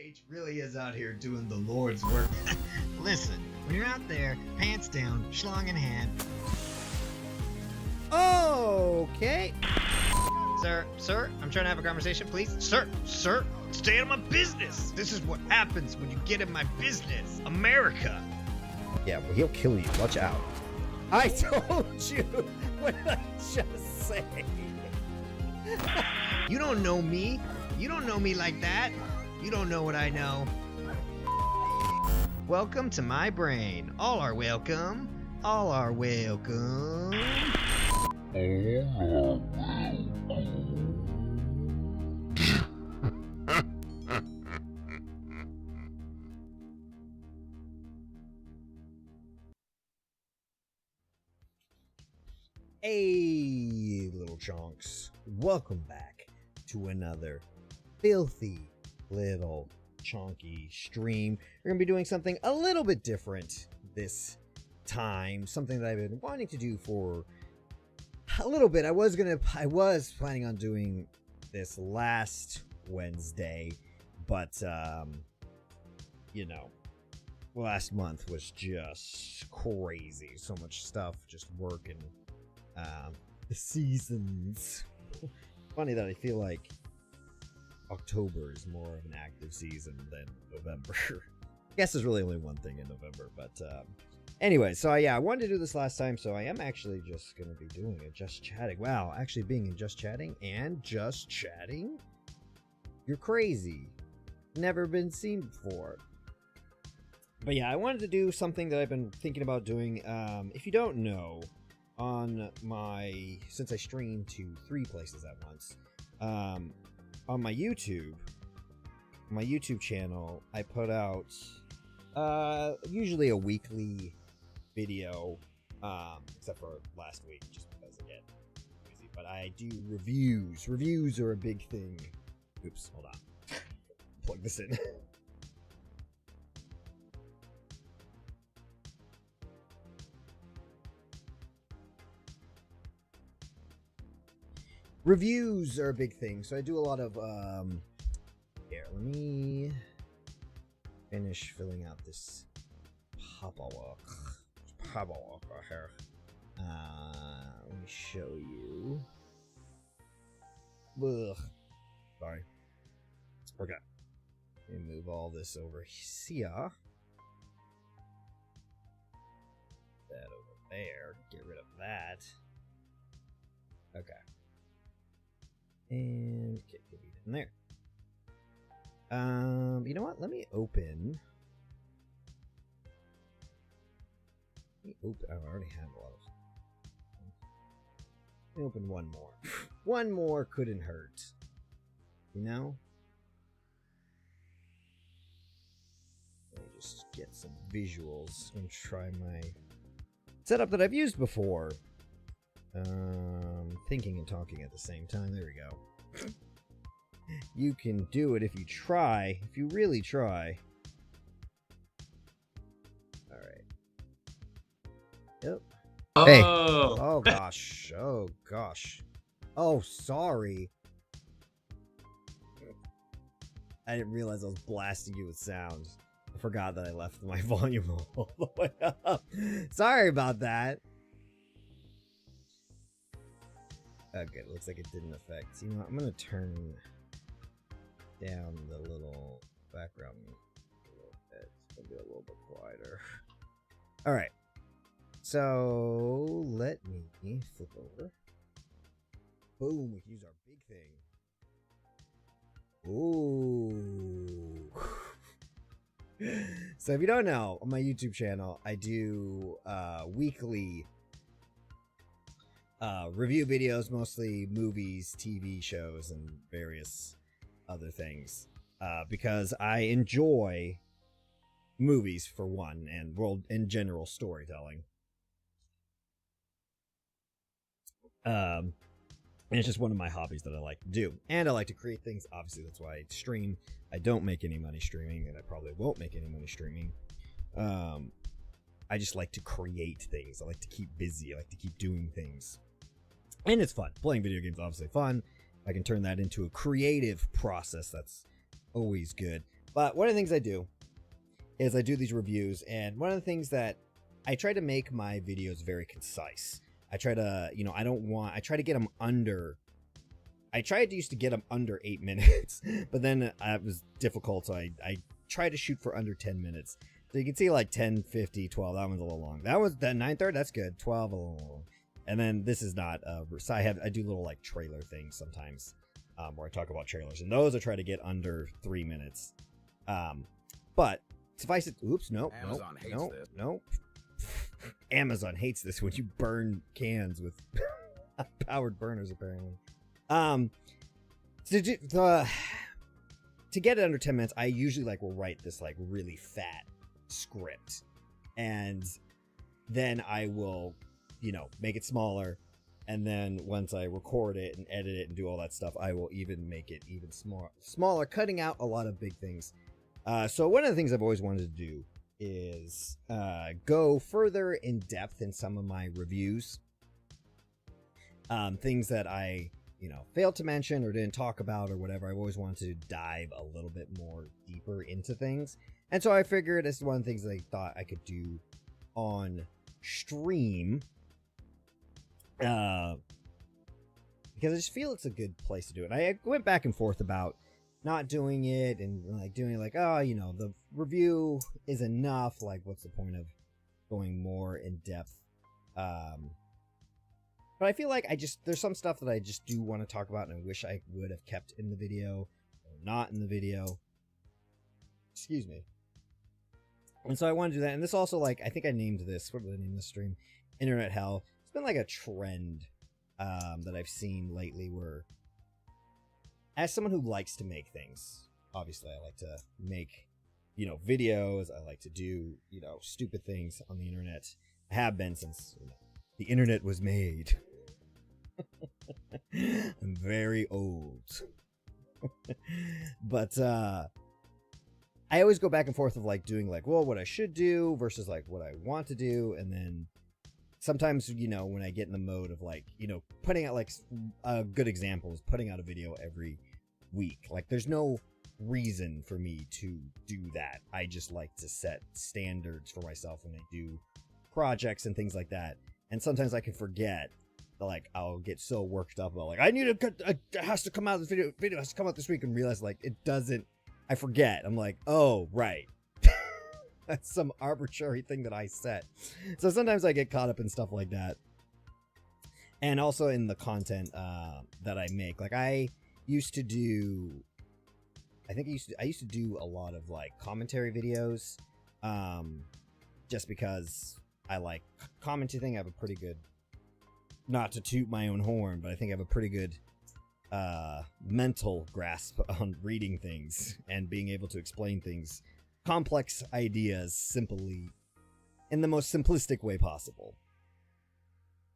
H really is out here doing the Lord's work. Listen, when you're out there, pants down, schlong in hand. Okay. Sir, I'm trying to have a conversation, please. Sir, stay out of my business. This is what happens when you get in my business. America. Yeah, well, he'll kill you. Watch out. I told you. What did I just say? You don't know me. You don't know me like that. You don't know what I know. Welcome to my brain. All are welcome. All are welcome. Hey, little chunks. Welcome back to another filthy little chunky stream. We're going to be doing something a little bit different this time. Something that I've been wanting to do for a little bit. I was planning on doing this last Wednesday, but you know, last month was just crazy. So much stuff, just work and the seasons. Funny that I feel like October is more of an active season than November. I guess there's really only one thing in November, but anyway, so yeah, I wanted to do this last time, so I am actually just going to be doing a just chatting. Wow, actually being in just chatting and just chatting? You're crazy. Never been seen before. But yeah, I wanted to do something that I've been thinking about doing. If you don't know, since I stream to 3 places at once, on my YouTube channel, I put out usually a weekly video, except for last week, just because again, crazy. But I do reviews. Reviews are a big thing. Oops, hold on. Plug this in. Reviews are a big thing, so I do a lot of here, let me finish filling out this paperwork here. Let me show you. Ugh. Sorry. Okay. Let me move all this over here. That over there. Get rid of that. Okay. And get it in there. You know what? Let me open. Oh, I already have a lot of. Let me open one more. One more couldn't hurt. You know? Let me just get some visuals and try my setup that I've used before. Thinking and talking at the same time. There we go. You can do it if you try. If you really try. Alright. Yep. Oh. Hey. Oh gosh. Oh gosh. Oh, sorry. I didn't realize I was blasting you with sound. I forgot that I left my volume all the way up. Sorry about that. Okay, it looks like it didn't affect. You know what? I'm going to turn down the little background a little bit. It's going to be a little bit quieter. Alright. So, let me flip over. Boom, we can use our big thing. Ooh. So, if you don't know, on my YouTube channel, I do weekly review videos, mostly movies, TV shows, and various other things, because I enjoy movies for one, and world in general storytelling. And it's just one of my hobbies that I like to do, and I like to create things. Obviously, that's why I stream. I don't make any money streaming, and I probably won't make any money streaming. I just like to create things. I like to keep busy. I like to keep doing things. And it's fun. Playing video games is obviously fun. I can turn that into a creative process. That's always good. But one of the things I do is I do these reviews, and one of the things that I try to make my videos very concise. I try to, I try to get them under. I tried to used to get them under 8 minutes, but then it was difficult, so I try to shoot for under 10 minutes. So you can see like 10, 50, 12, that one's a little long. That was the 9/3, that's good. 12, a little long. And then this is not, so I do little like trailer things sometimes, where I talk about trailers, and those I try to get under 3 minutes. But suffice it, oops, no. Amazon hates this when you burn cans with powered burners, apparently. To get it under 10 minutes, I usually will write this really fat script, and then I will, make it smaller, and then once I record it and edit it and do all that stuff, I will even make it even smaller, cutting out a lot of big things. So one of the things I've always wanted to do is go further in depth in some of my reviews. Things that I, failed to mention or didn't talk about or whatever. I've always wanted to dive a little bit more deeper into things. And so I figured this is one of the things that I thought I could do on stream. Because I just feel it's a good place to do it. I went back and forth about not doing it and doing the review is enough. What's the point of going more in depth? But I feel like there's some stuff that I just do want to talk about, and I wish I would have kept in the video or not in the video. Excuse me. And so I want to do that. And this also, I think I named this, what did I name this stream? Internet Hell. It's been a trend that I've seen lately where, as someone who likes to make things, obviously I like to make, videos. I like to do, stupid things on the internet. I have been since, the internet was made. I'm very old. But I always go back and forth of doing what I should do versus what I want to do. And then sometimes, when I get in the mode of putting out a good example is putting out a video every week. There's no reason for me to do that. I just like to set standards for myself when I do projects and things like that. And sometimes I can forget. I'll get so worked up about I need to cut. It has to come out. This video has to come out this week, and realize it doesn't. I forget. I'm oh right, that's some arbitrary thing that I set. So sometimes I get caught up in stuff like that, and also in the content that I make. I used to do. I used to do a lot of commentary videos, just because I like commenting. I have a pretty good. Not to toot my own horn, but I think I have a pretty good mental grasp on reading things and being able to explain things, complex ideas, simply in the most simplistic way possible.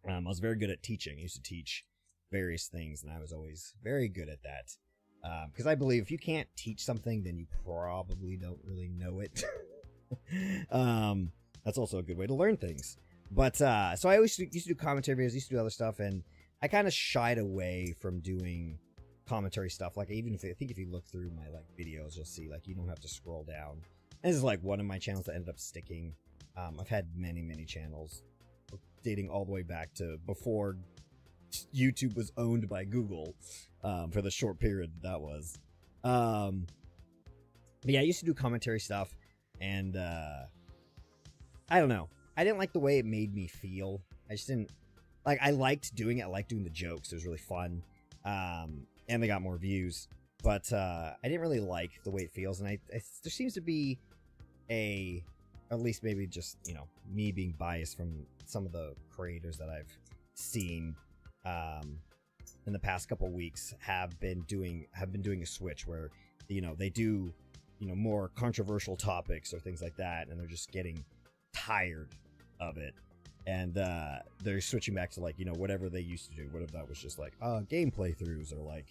I was very good at teaching. I used to teach various things, and I was always very good at that. Because I believe if you can't teach something, then you probably don't really know it. That's also a good way to learn things. But, so I always used to do commentary videos, used to do other stuff, and I kind of shied away from doing commentary stuff. I think if you look through my, videos, you'll see, you don't have to scroll down. And this is, one of my channels that ended up sticking. I've had many, many channels, dating all the way back to before YouTube was owned by Google, for the short period that was. But yeah, I used to do commentary stuff, and, I don't know. I didn't like the way it made me feel. I just didn't I liked doing it. I liked doing the jokes. It was really fun. And they got more views, but I didn't really like the way it feels. And there seems to be at least maybe just, me being biased from some of the creators that I've seen, in the past couple weeks have been doing a switch where, they do, more controversial topics or things like that. And they're just getting tired of it, and they're switching back to whatever they used to do. What if that was just game playthroughs or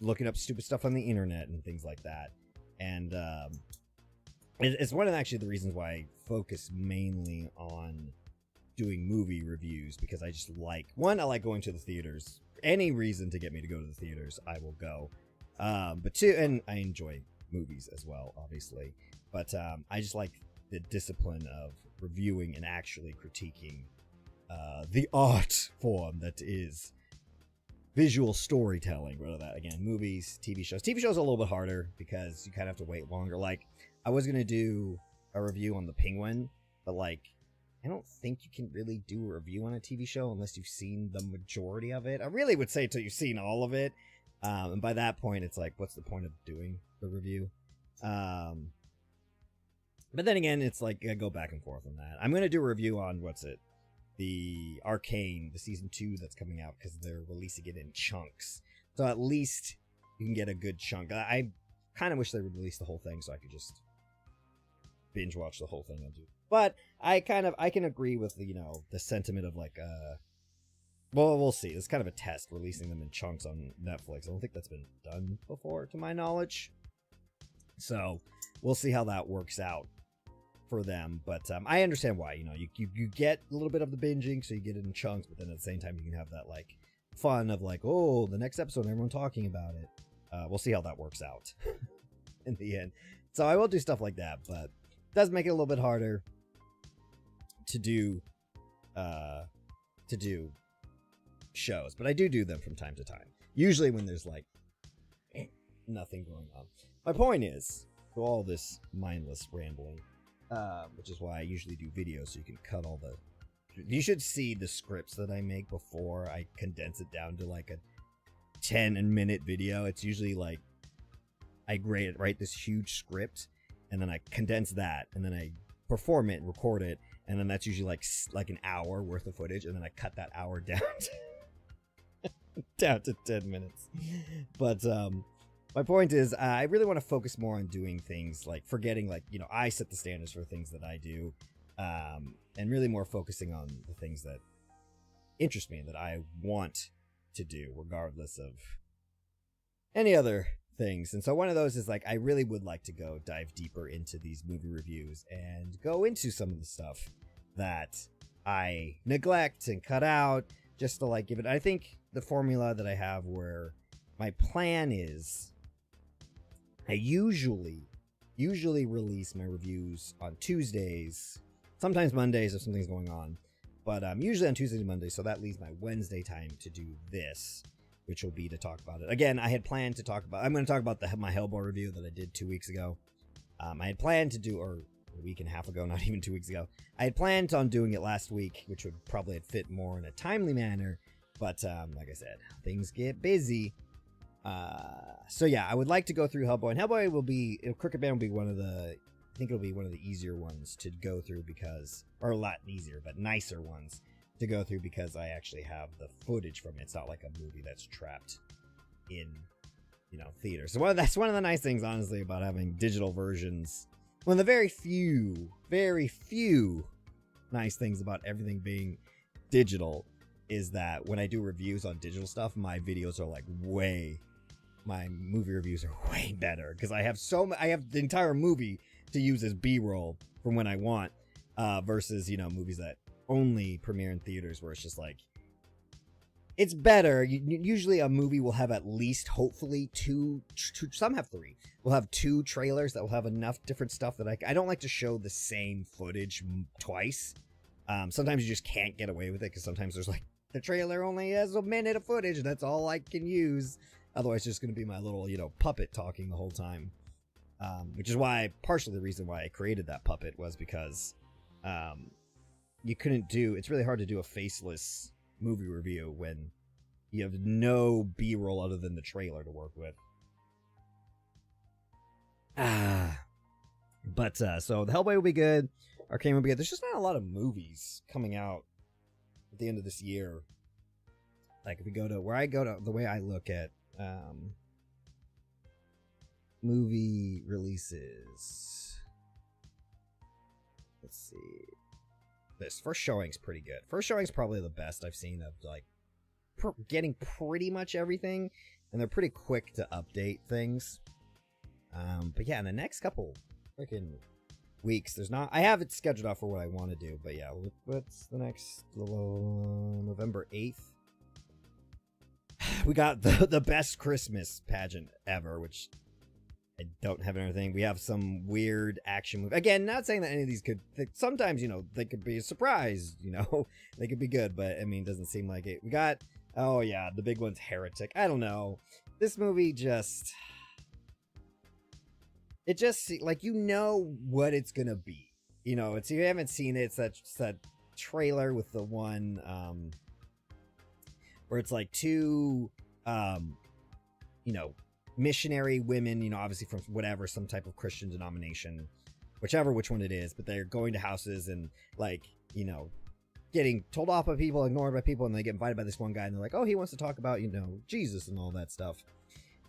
looking up stupid stuff on the internet and things like that. And it's one of actually the reasons why I focus mainly on doing movie reviews, because I just I like going to the theaters. Any reason to get me to go to the theaters, I will go. But two, and I enjoy movies as well, obviously. But I just like the discipline of reviewing and actually critiquing the art form that is visual storytelling. Whether that, again, movies, TV shows. TV shows are a little bit harder because you kind of have to wait longer. Like, I was going to do a review on The Penguin, but like, I don't think you can really do a review on a TV show unless you've seen the majority of it. I really would say until you've seen all of it. And by that point, it's like, what's the point of doing the review? But then again, it's like, I go back and forth on that. I'm going to do a review on, the Arcane, the season 2 that's coming out, because they're releasing it in chunks. So at least you can get a good chunk. I kind of wish they would release the whole thing so I could just binge watch the whole thing and do. But I can agree with the sentiment of like, well, we'll see. It's kind of a test, releasing them in chunks on Netflix. I don't think that's been done before, to my knowledge. So we'll see how that works out for them. But I understand why. You get a little bit of the binging, so you get it in chunks, but then at the same time you can have that like fun of like, oh, the next episode, everyone talking about it. We'll see how that works out in the end. So I will do stuff like that, but it does make it a little bit harder to do shows. But I do them from time to time. Usually when there's like nothing going on. My point is, through all this mindless rambling, which is why I usually do videos, so you can cut all the... You should see the scripts that I make before I condense it down to like a 10-minute video. It's usually like I write this huge script, and then I condense that, and then I perform it and record it, and then that's usually like an hour worth of footage, and then I cut that hour down down to 10 minutes. But my point is, I really want to focus more on doing things like forgetting, like, I set the standards for things that I do, and really more focusing on the things that interest me and that I want to do, regardless of any other things. And so one of those is like, I really would like to go dive deeper into these movie reviews and go into some of the stuff that I neglect and cut out, just to like give it. I think the formula that I have, where my plan is, I usually release my reviews on Tuesdays, sometimes Mondays if something's going on, but usually on Tuesdays and Mondays. So that leaves my Wednesday time to do this, which will be to talk about it. Again, I had planned to talk about, I'm going to talk about my Hellboy review that I did 2 weeks ago. I had planned to do, or a week and a half ago, not even 2 weeks ago. I had planned on doing it last week, which would probably fit more in a timely manner. But like I said, things get busy. So yeah, I would like to go through Hellboy, and Hellboy will be, Crooked Band will be one of the, I think it'll be one of the easier ones to go through because, or a lot easier, but nicer ones to go through because I actually have the footage from it. It's not like a movie that's trapped in, theater. So that's one of the nice things, honestly, about having digital versions. One of the very few nice things about everything being digital is that when I do reviews on digital stuff, my videos are like my movie reviews are way better because I have the entire movie to use as B-roll from when I want, versus, movies that only premiere in theaters where it's just like, it's better. Usually a movie will have at least, hopefully, two, some have 3. We'll have 2 trailers that will have enough different stuff that I don't like to show the same footage twice. Sometimes you just can't get away with it because sometimes there's like, the trailer only has a minute of footage and that's all I can use. Otherwise, it's just going to be my little, puppet talking the whole time. Which is why, partially the reason why I created that puppet was because it's really hard to do a faceless movie review when you have no B-roll other than the trailer to work with. But so the Hellboy will be good. Arcane will be good. There's just not a lot of movies coming out at the end of this year. Like, if we go to the way I look at movie releases, let's see. This first showing's pretty good. First showing's probably the best I've seen of like getting pretty much everything, and they're pretty quick to update things. But yeah, in the next couple freaking weeks, there's not. I have it scheduled out for what I want to do, but yeah, what's the next? November 8th. We got the best Christmas pageant ever, which I don't have anything. We have some weird action movie. Again, not saying that any of these could. Sometimes, they could be a surprise. They could be good, but I mean, it doesn't seem like it. We got. Oh yeah, the big one's Heretic. I don't know. This movie just. It just like what it's gonna be. It's you haven't seen it. It's that trailer with the one where it's like two missionary women, obviously from whatever, some type of Christian denomination, which one it is, but they're going to houses and getting told off by people, ignored by people, and they get invited by this one guy and they're like, oh, he wants to talk about, Jesus and all that stuff.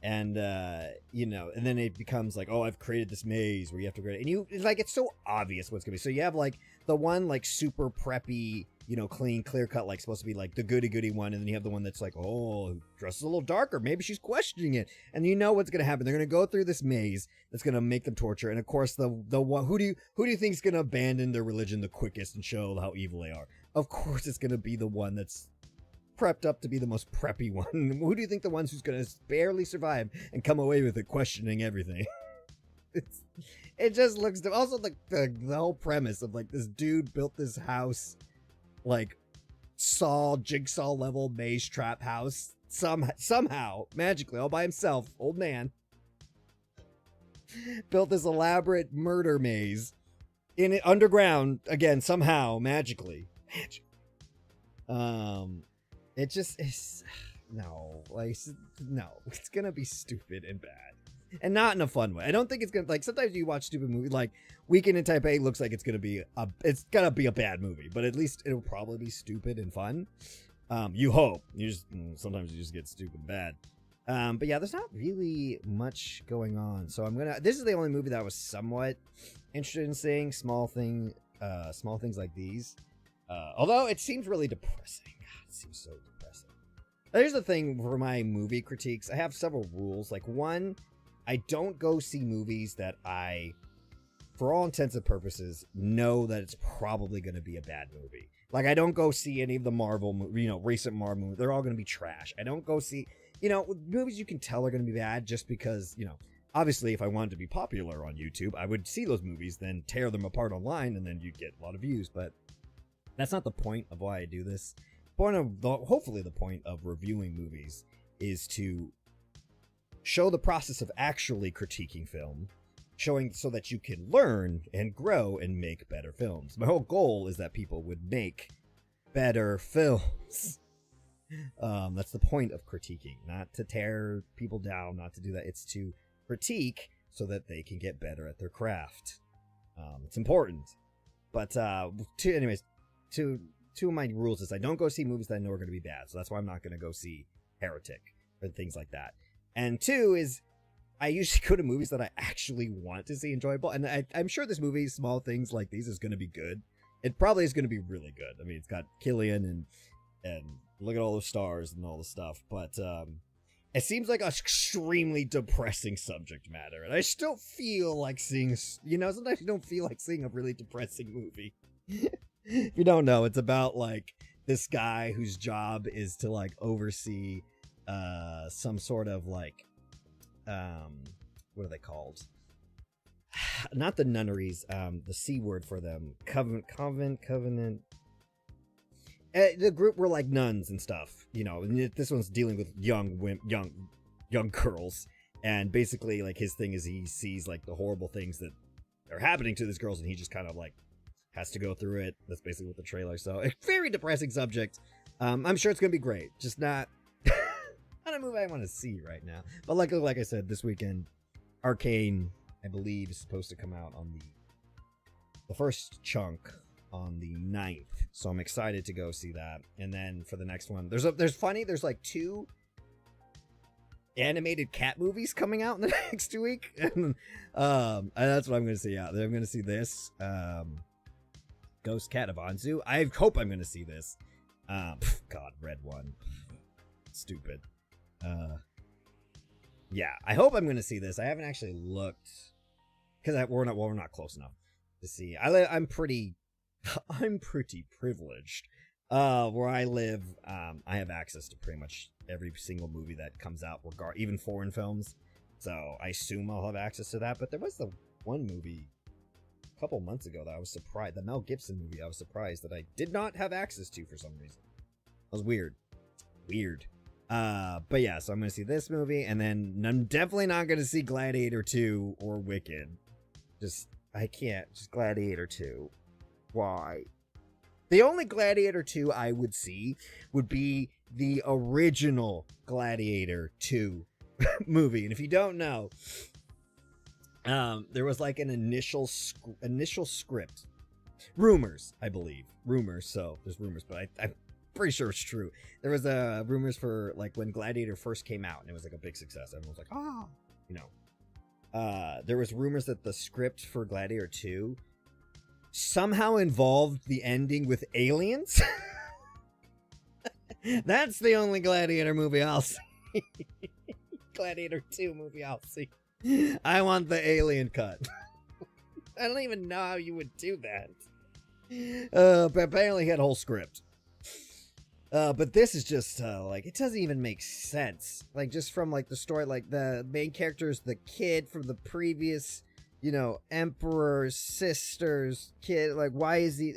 And, and then it becomes like, oh, I've created this maze where you have to create it. And it's so obvious what's going to be. So you have like the one like super preppy, clean, clear cut, like supposed to be like the goody one. And then you have the one that's like, oh, dresses a little darker. Maybe she's questioning it. And what's going to happen. They're going to go through this maze that's going to make them torture. And of course, the one, who do you think is going to abandon their religion the quickest and show how evil they are? Of course, it's going to be the one that's prepped up to be the most preppy one. Who do you think the one's who's going to barely survive and come away with it questioning everything? It just looks also the whole premise of like this dude built this house, like jigsaw level maze trap house somehow magically all by himself. Old man built this elaborate murder maze in it underground again somehow magically. It just is it's gonna be stupid and bad, and not in a fun way. I don't think it's gonna, like, sometimes you watch stupid movies like Weekend in Taipei looks like it's gonna be a bad movie, but at least it'll probably be stupid and fun. You hope. Sometimes you just get stupid and bad. But yeah, there's not really much going on, so this is the only movie that I was somewhat interested in seeing. Small things like these. Although it seems really depressing. God, it seems so depressing. Here's the thing for my movie critiques. I have several rules. Like, one, I don't go see movies that I, for all intents and purposes, know that it's probably going to be a bad movie. Like, I don't go see any of the Marvel, recent Marvel movies. They're all going to be trash. I don't go see, movies you can tell are going to be bad just because, obviously if I wanted to be popular on YouTube, I would see those movies, then tear them apart online, and then you'd get a lot of views. But that's not the point of why I do this. Hopefully the point of reviewing movies is to show the process of actually critiquing film, showing so that you can learn and grow and make better films. My whole goal is that people would make better films. That's the point of critiquing, not to tear people down, not to do that. It's to critique so that they can get better at their craft. It's important. But two of my rules is I don't go see movies that I know are going to be bad. So that's why I'm not going to go see Heretic or things like that. And two is I usually go to movies that I actually want to see enjoyable. And I'm sure this movie, Small Things Like These, is going to be good. It probably is going to be really good. I mean, it's got Killian and look at all the stars and all the stuff. But it seems like an extremely depressing subject matter. And I still feel like seeing, sometimes you don't feel like seeing a really depressing movie. If you don't know, it's about like this guy whose job is to like oversee some sort of like what are they called? Not the nunneries, the C word for them. Covenant. The group were like nuns and stuff, and this one's dealing with young girls, and basically like his thing is he sees like the horrible things that are happening to these girls, and he just kind of like has to go through it. That's basically what the trailer. So a very depressing subject. I'm sure it's gonna be great. Just not a movie I want to see right now. But like I said, this weekend, Arcane, I believe, is supposed to come out on the first chunk on the 9th. So I'm excited to go see that. And then for the next one, there's like 2 animated cat movies coming out in the next week. And that's what I'm gonna see out there. I'm gonna see this. Ghost Cat of Anzu. I hope I'm going to see this. God, Red One. Stupid. Yeah, I hope I'm going to see this. I haven't actually looked because we're not close enough to see. I'm pretty privileged. Where I live, I have access to pretty much every single movie that comes out, even foreign films. So I assume I'll have access to that. But there was the one movie a couple months ago that I was surprised, the Mel Gibson movie, I was surprised that I did not have access to for some reason. That was weird. But yeah, so I'm gonna see this movie, and then I'm definitely not gonna see Gladiator 2 or Wicked. I can't. Just Gladiator 2. Why? The only Gladiator 2 I would see would be the original Gladiator 2 movie. And if you don't know, there was like an initial script. Rumors, I believe. Rumors, so there's rumors, but I'm pretty sure it's true. There was rumors for like when Gladiator first came out, and it was like a big success. Everyone was like, oh, you know. There was rumors that the script for Gladiator 2 somehow involved the ending with aliens. That's the only Gladiator movie I'll see. Gladiator 2 movie I'll see. I want the alien cut. I don't even know how you would do that. But apparently he had a whole script. But this is just like, it doesn't even make sense. Like, just from like the story, like the main character is the kid from the previous, you know, emperor's sister's kid. Like, why is he?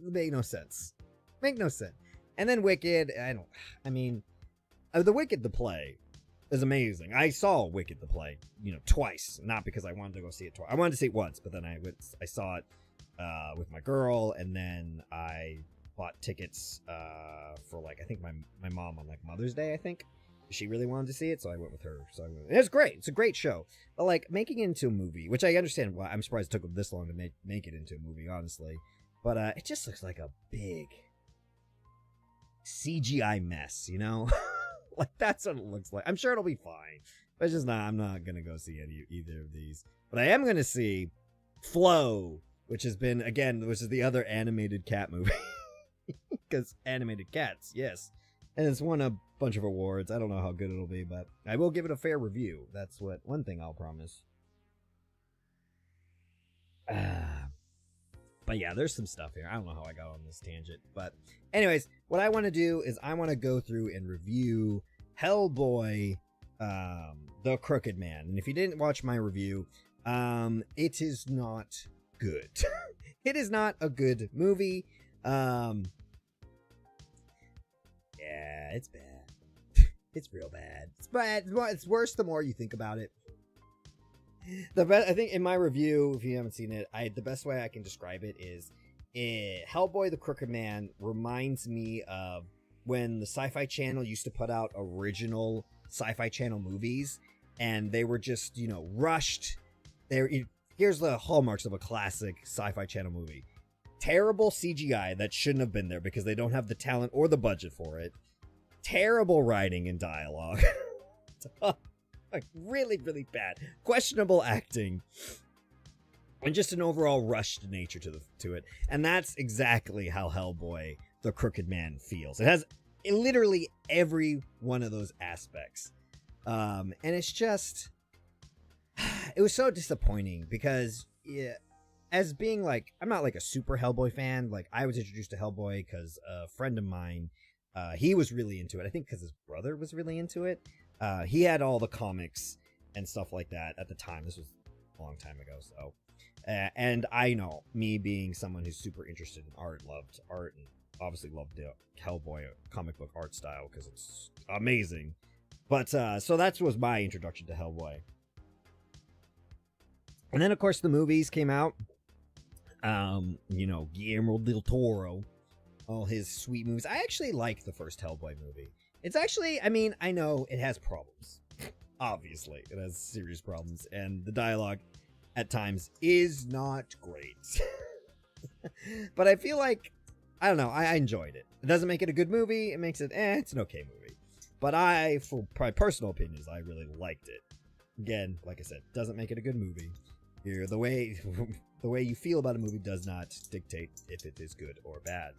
Make no sense. Make no sense. And then Wicked. The Wicked the play is amazing. I saw Wicked the play, you know, twice. Not because I wanted to go see it twice. I wanted to see it once, but then I saw it with my girl, and then I bought tickets for like, I think my mom on like Mother's Day, I think. She really wanted to see it, so I went with her. It was great. It's a great show. But like, making it into a movie, which I understand why, I'm surprised it took them this long to make it into a movie, honestly. But it just looks like a big CGI mess, you know? Like, that's what it looks like. I'm sure it'll be fine. But it's just not, I'm not gonna go see either of these. But I am gonna see Flow, which is the other animated cat movie. Because animated cats, yes. And it's won a bunch of awards. I don't know how good it'll be, but I will give it a fair review. That's one thing I'll promise. But yeah, there's some stuff here. I don't know how I got on this tangent. But anyways, what I want to do is I want to go through and review Hellboy, The Crooked Man. And if you didn't watch my review, it is not good. It is not a good movie. Yeah, it's bad. It's real bad. It's bad. It's worse the more you think about it. I think in my review, if you haven't seen it, the best way I can describe it is Hellboy the Crooked Man reminds me of when the Sci-Fi Channel used to put out original Sci-Fi Channel movies, and they were just, you know, rushed. Here's the hallmarks of a classic Sci-Fi Channel movie. Terrible CGI that shouldn't have been there because they don't have the talent or the budget for it. Terrible writing and dialogue. Like, really, really bad. Questionable acting. And just an overall rushed nature to it. And that's exactly how Hellboy, the Crooked Man, feels. It has literally every one of those aspects. And it's just... It was so disappointing because... yeah. As being like, I'm not like a super Hellboy fan. Like, I was introduced to Hellboy because a friend of mine, he was really into it. I think because his brother was really into it. He had all the comics and stuff like that at the time. This was a long time ago. So, and I know, me being someone who's super interested in art, loved art, and obviously loved the Hellboy comic book art style because it's amazing. But, so that was my introduction to Hellboy. And then, of course, the movies came out. You know, Guillermo del Toro, all his sweet movies. I actually like the first Hellboy movie. It's actually, I mean, I know it has problems. Obviously, it has serious problems, and the dialogue at times is not great. But I feel like, I don't know, I enjoyed it. It doesn't make it a good movie. It makes it, it's an okay movie. But for my personal opinions, I really liked it. Again, like I said, doesn't make it a good movie. The way you feel about a movie does not dictate if it is good or bad.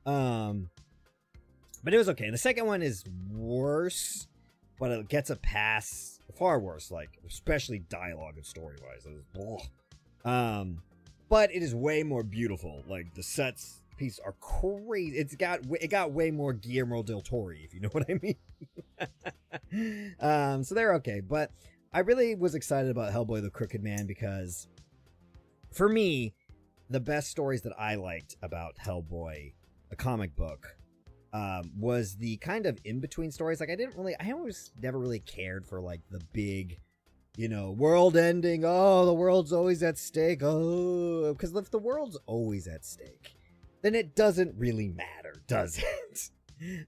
But it was okay. The second one is worse, but it gets a pass. Far worse, like, especially dialogue and story-wise. But it is way more beautiful. Like, the sets, piece are crazy. It got way more Guillermo del Toro, if you know what I mean. So they're okay, but I really was excited about Hellboy the Crooked Man because, for me, the best stories that I liked about Hellboy, the comic book, was the kind of in-between stories. Like, I always never really cared for, like, the big, world ending. Oh, the world's always at stake. Oh, because if the world's always at stake, then it doesn't really matter, does it?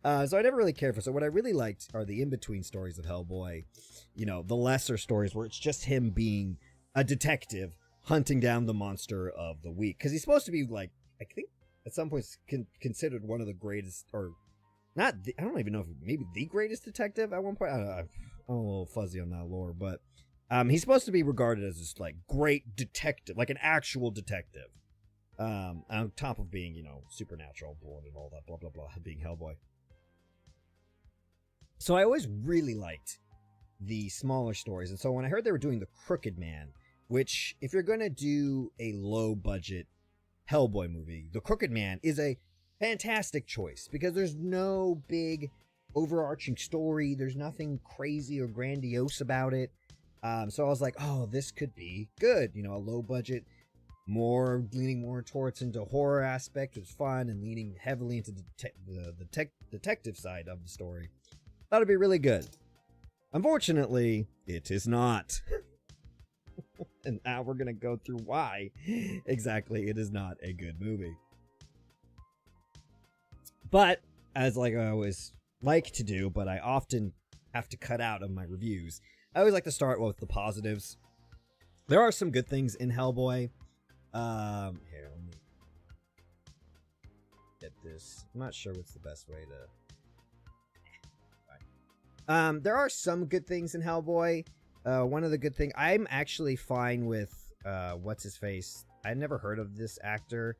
So I never really cared for. So what I really liked are the in-between stories of Hellboy, the lesser stories where it's just him being a detective hunting down the monster of the week. Because he's supposed to be, like, I think at some points considered one of the greatest, or not, I don't even know if maybe the greatest detective at one point. I'm a little fuzzy on that lore, but he's supposed to be regarded as this, like, great detective, like an actual detective. On top of being, supernatural born and all that, blah, blah, blah, being Hellboy. So I always really liked the smaller stories. And so when I heard they were doing The Crooked Man, which, if you're going to do a low-budget Hellboy movie, The Crooked Man is a fantastic choice because there's no big overarching story. There's nothing crazy or grandiose about it. So I was like, oh, this could be good. A low-budget, leaning more towards into horror aspect. It was fun and leaning heavily into the detective side of the story. Thought it'd be really good. Unfortunately, it is not. And now we're gonna go through why exactly it is not a good movie. But as like I always like to do, but I often have to cut out of my reviews, I always like to start with the positives. There are some good things in Hellboy. Here, let me get this. I'm not sure what's the best way to. There are some good things in Hellboy. One of the good things, I'm actually fine with what's his face. I never heard of this actor.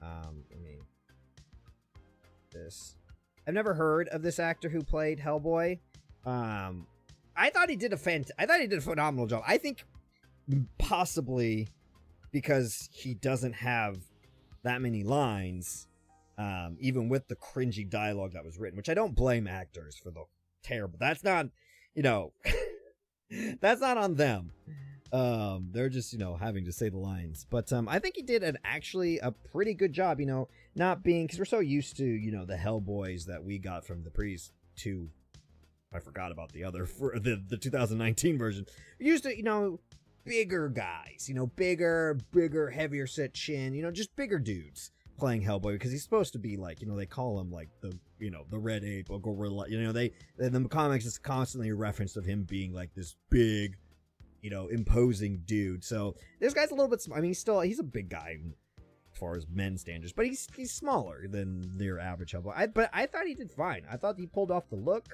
I've never heard of this actor who played Hellboy. I thought he did a phenomenal job. I think possibly because he doesn't have that many lines, even with the cringy dialogue that was written, which I don't blame actors for the terrible. That's not, that's not on them. They're just, having to say the lines. But I think he did actually a pretty good job, not being, because we're so used to, the Hellboys that we got from the previous two. I forgot about the other, for the 2019 version. We're used to, bigger guys, bigger, heavier set chin, just bigger dudes playing Hellboy, because he's supposed to be like, they call him like the, the red ape or gorilla, in the comics it's constantly a reference of him being like this big, imposing dude. So this guy's a little bit, he's a big guy as far as men's standards, but he's smaller than their average Hellboy. But I thought he did fine. I thought he pulled off the look.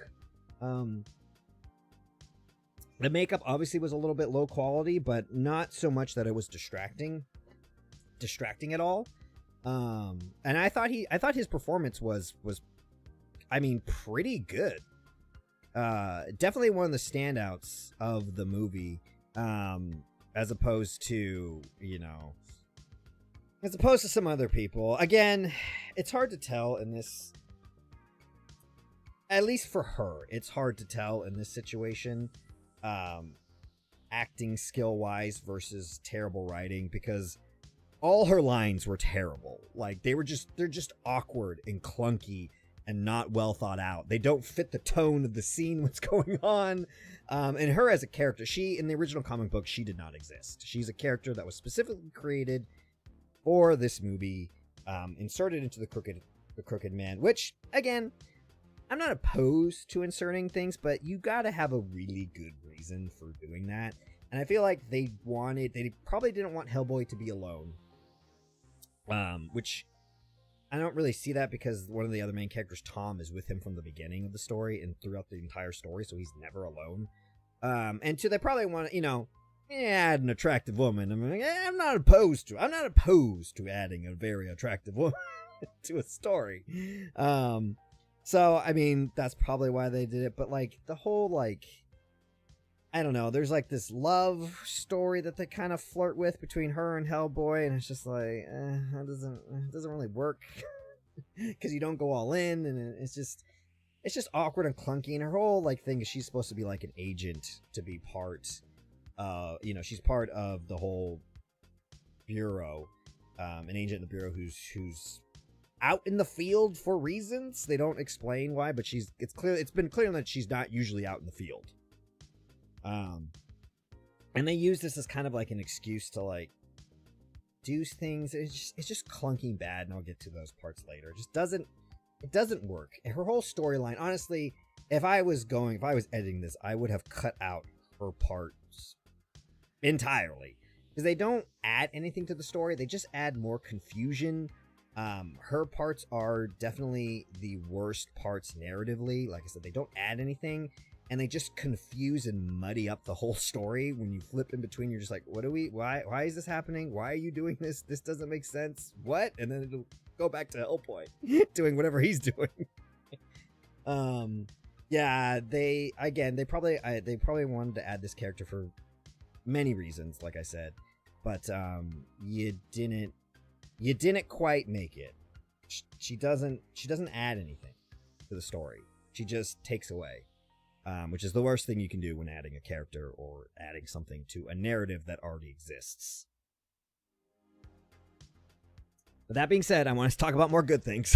The makeup obviously was a little bit low quality, but not so much that it was distracting at all. And I thought his performance was pretty good. Definitely one of the standouts of the movie, as opposed to some other people. Again, it's hard to tell in this, at least for her, it's hard to tell in this situation, acting skill wise versus terrible writing, because all her lines were terrible. Like, they're just awkward and clunky and not well thought out. They don't fit the tone of the scene, what's going on. And her as a character, in the original comic book, she did not exist. She's a character that was specifically created for this movie, inserted into the Crooked Man, which, again, I'm not opposed to inserting things, but you gotta have a really good reason for doing that. And I feel like they probably didn't want Hellboy to be alone. Which I don't really see that, because one of the other main characters, Tom, is with him from the beginning of the story and throughout the entire story, so he's never alone. And two, they probably want to, add an attractive woman. I'm not opposed to adding a very attractive woman to a story. So, that's probably why they did it. But, the whole, I don't know, there's, this love story that they kind of flirt with between her and Hellboy, and it's just it doesn't really work. because you don't go all in, and it's just awkward and clunky. And her whole like thing is she's supposed to be like an agent to be part, she's part of the whole bureau, an agent in the bureau who's out in the field for reasons they don't explain why, but it's been clear that she's not usually out in the field. And they use this as kind of like an excuse to like do things. It's just clunky and bad, and I'll get to those parts later. It doesn't work. And her whole storyline, honestly, if I was editing this, I would have cut out her parts entirely, because they don't add anything to the story. They just add more confusion. Her parts are definitely the worst parts narratively. Like I said, they don't add anything, and they just confuse and muddy up the whole story. When you flip in between, you're just like, why is this happening? Why are you doing this? This doesn't make sense. What? And then it'll go back to Hellboy doing whatever he's doing. They probably wanted to add this character for many reasons, like I said, but you didn't quite make it. She doesn't add anything to the story. She just takes away. Which is the worst thing you can do when adding a character or adding something to a narrative that already exists. But that being said, I want to talk about more good things.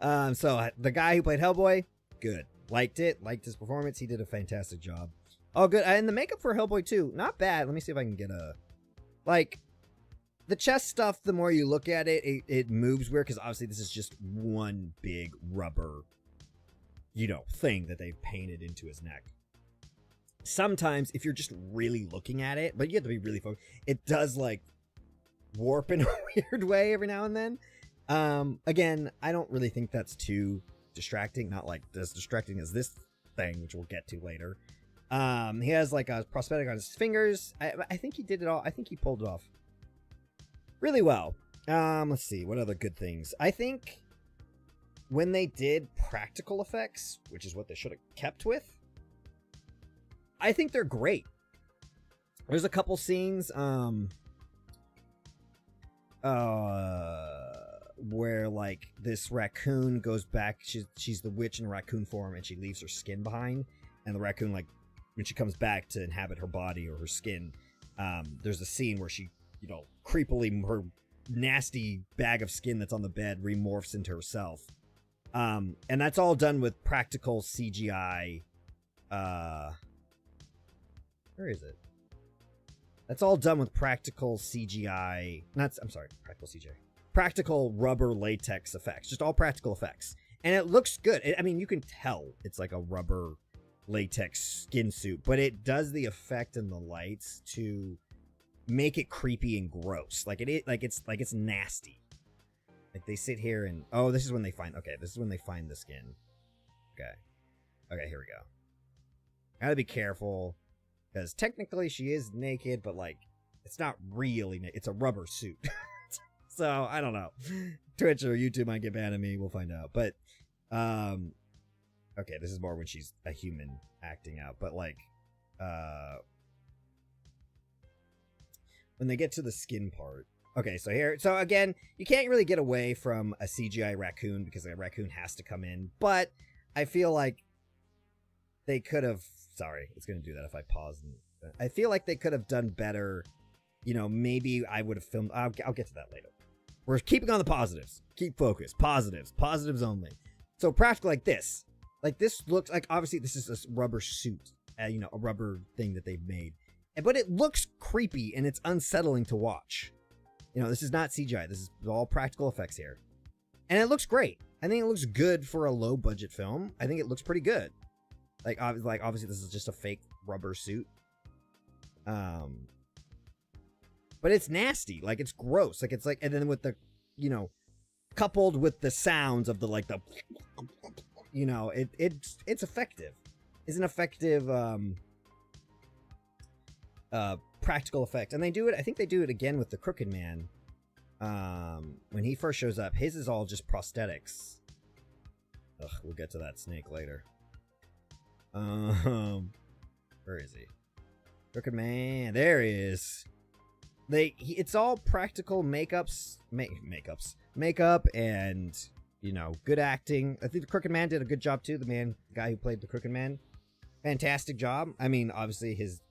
So the guy who played Hellboy, good. Liked his performance. He did a fantastic job. Oh, good. And the makeup for Hellboy too, not bad. Let me see if I can get the chest stuff. The more you look at it, it moves weird, because obviously this is just one big rubber thing that they've painted into his neck. Sometimes, if you're just really looking at it, but you have to be really focused, it does like warp in a weird way every now and then. Again, I don't really think that's too distracting, not like as distracting as this thing, which we'll get to later. He has like a prosthetic on his fingers. I think he did it all. I think he pulled it off really well. Let's see, what other good things? I think when they did practical effects, which is what they should have kept with, I think they're great. There's a couple scenes where like this raccoon goes back. She's the witch in raccoon form, and she leaves her skin behind, and the raccoon, like when she comes back to inhabit her body or her skin, there's a scene where she, creepily, her nasty bag of skin that's on the bed remorphs into herself. And that's all done with practical CGI. Where is it? That's all done with practical CGI. Practical CGI. Practical rubber latex effects. Just all practical effects. And it looks good. You can tell it's like a rubber latex skin suit, but it does the effect in the lights to make it creepy and gross. It's nasty. Like they sit here and this is when they find the skin. Okay, here we go. Gotta be careful, because technically she is naked, but like it's not really naked. It's a rubber suit. So I don't know. Twitch or YouTube might get mad at me. We'll find out. But okay, this is more when she's a human acting out. But like when they get to the skin part. Okay, so again, you can't really get away from a CGI raccoon, because a raccoon has to come in, but I feel like they could have, sorry, it's going to do that if I pause. I feel like they could have done better, maybe I would have filmed, I'll get to that later. We're keeping on the positives. Keep focused. Positives only. So practical like this looks like, obviously this is a rubber suit, a rubber thing that they've made, but it looks creepy and it's unsettling to watch. This is not CGI. This is all practical effects here. And it looks great. I think it looks good for a low budget film. I think it looks pretty good. Like obviously this is just a fake rubber suit. But it's nasty. Like it's gross. Like it's like, and then with the, coupled with the sounds of it's effective. It's an effective practical effect. And they do it, I think they do it again with the Crooked Man. When he first shows up, his is all just prosthetics. Ugh, we'll get to that snake later. Where is he? Crooked Man, there he is. it's all practical makeup, and good acting. I think the Crooked Man did a good job too. The guy who played the Crooked Man, fantastic job. I mean, obviously his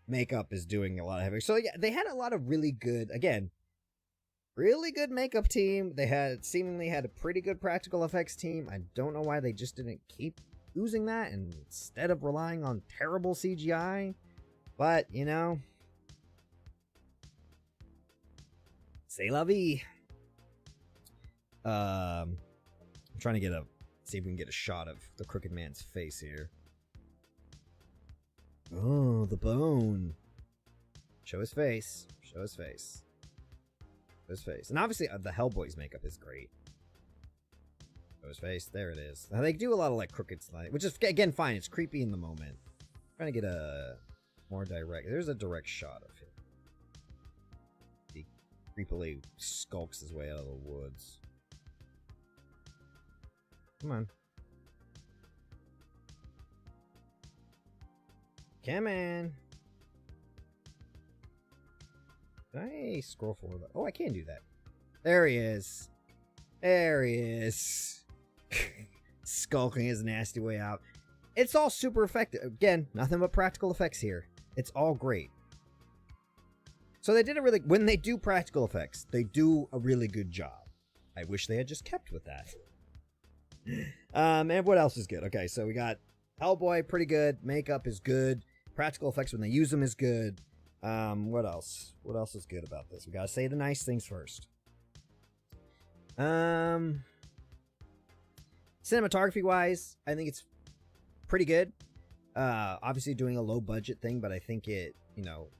makeup is doing a lot of heavy. So yeah, they had a lot of really good makeup team. They seemingly had a pretty good practical effects team. I don't know why they just didn't keep using that instead of relying on terrible CGI. But, c'est la vie. I'm trying to see if we can get a shot of the Crooked Man's face here. Oh, the bone. Show his face. Show his face. Show his face. And obviously, the Hellboy's makeup is great. Show his face. There it is. Now, they do a lot of, crooked slide, which is, again, fine. It's creepy in the moment. I'm trying to get a more direct. There's a direct shot of him. He creepily skulks his way out of the woods. Come on. Come on. Can I scroll forward? Oh, I can do that. There he is. There he is. Skulking his nasty way out. It's all super effective. Again, nothing but practical effects here. It's all great. So they did when they do practical effects, they do a really good job. I wish they had just kept with that. And what else is good? Okay, so we got Hellboy, pretty good. Makeup is good. Practical effects when they use them is good. What else? What else is good about this? We gotta say the nice things first. Cinematography wise, I think it's pretty good. Obviously doing a low budget thing, but I think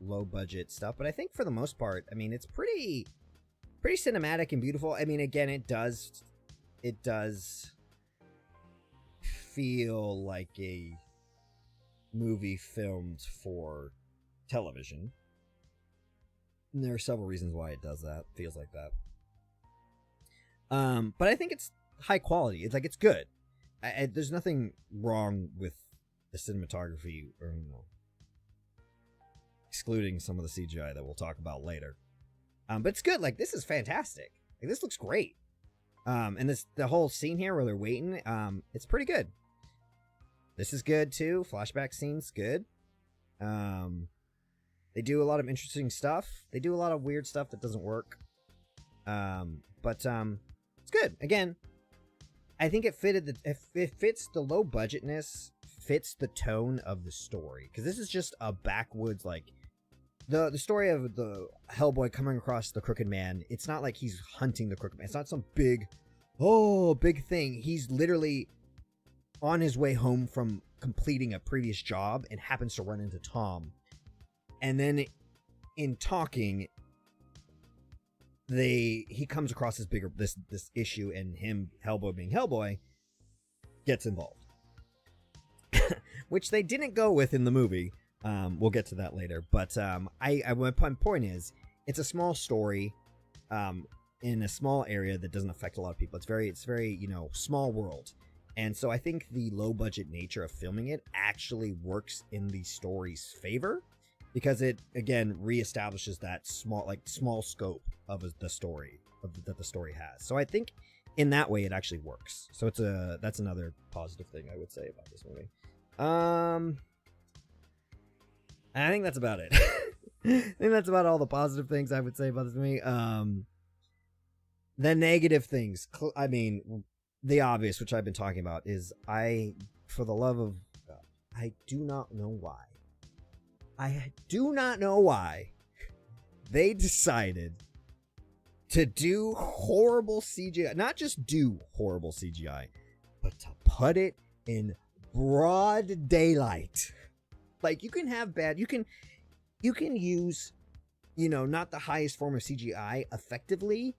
low budget stuff. But I think for the most part, I mean, it's pretty cinematic and beautiful. I mean, again, it does feel like a movie filmed for television. And there are several reasons why it does that. Feels like that. But I think it's high quality. It's good. There's nothing wrong with the cinematography, or excluding some of the CGI that we'll talk about later. But it's good. This is fantastic. This looks great. And the whole scene here where they're waiting, it's pretty good. This is good too. Flashback scene's good. They do a lot of interesting stuff. They do a lot of weird stuff that doesn't work. But it's good. Again, I think it fits the low budgetness, fits the tone of the story. Because this is just a backwoods, the story of the Hellboy coming across the Crooked Man. It's not like he's hunting the Crooked Man. It's not some big thing. He's literally on his way home from completing a previous job and happens to run into Tom. And then in talking, he comes across this issue, and him, Hellboy being Hellboy, gets involved. Which they didn't go with in the movie. We'll get to that later. But my point is, it's a small story in a small area that doesn't affect a lot of people. It's very small world. And so I think the low budget nature of filming it actually works in the story's favor, because it again reestablishes that small scope of the story that the story has. So I think in that way it actually works. So that's another positive thing I would say about this movie. I think that's about it. I think that's about all the positive things I would say about this movie. The negative things, I mean, the obvious, which I've been talking about, is for the love of God, I do not know why they decided to do horrible CGI. Not just do horrible CGI, but to put it in broad daylight. You can have bad, you can use, not the highest form of CGI effectively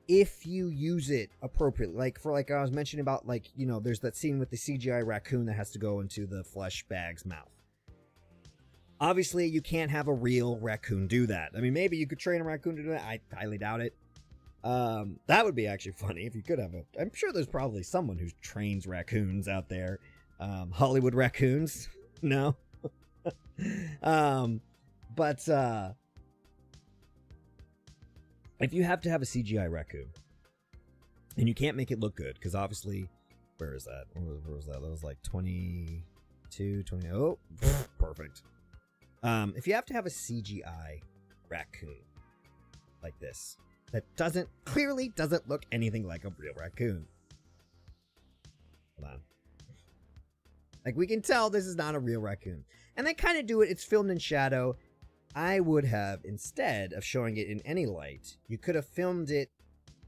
if you use it appropriately. I was mentioning about, there's that scene with the CGI raccoon that has to go into the flesh bag's mouth. Obviously, you can't have a real raccoon do that. I mean, maybe you could train a raccoon to do that. I highly doubt it. That would be actually funny if you could have I'm sure there's probably someone who trains raccoons out there. Hollywood raccoons? No. But if you have to have a CGI raccoon, and you can't make it look good, because obviously, where is that? Where was that? That was like 22, 20. Oh, perfect. If you have to have a CGI raccoon like this, that clearly doesn't look anything like a real raccoon. Hold on. Like, we can tell this is not a real raccoon. And they kind of do it. It's filmed in shadow. I would have, instead of showing it in any light, you could have filmed it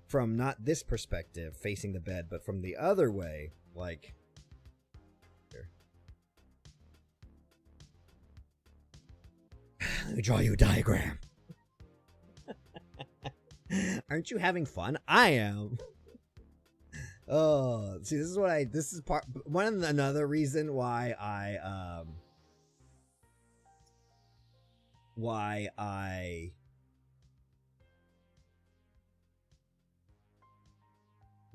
from not this perspective, facing the bed, but from the other way, like here. Let me draw you a diagram. Aren't you having fun? I am. Oh, see, this is another reason why I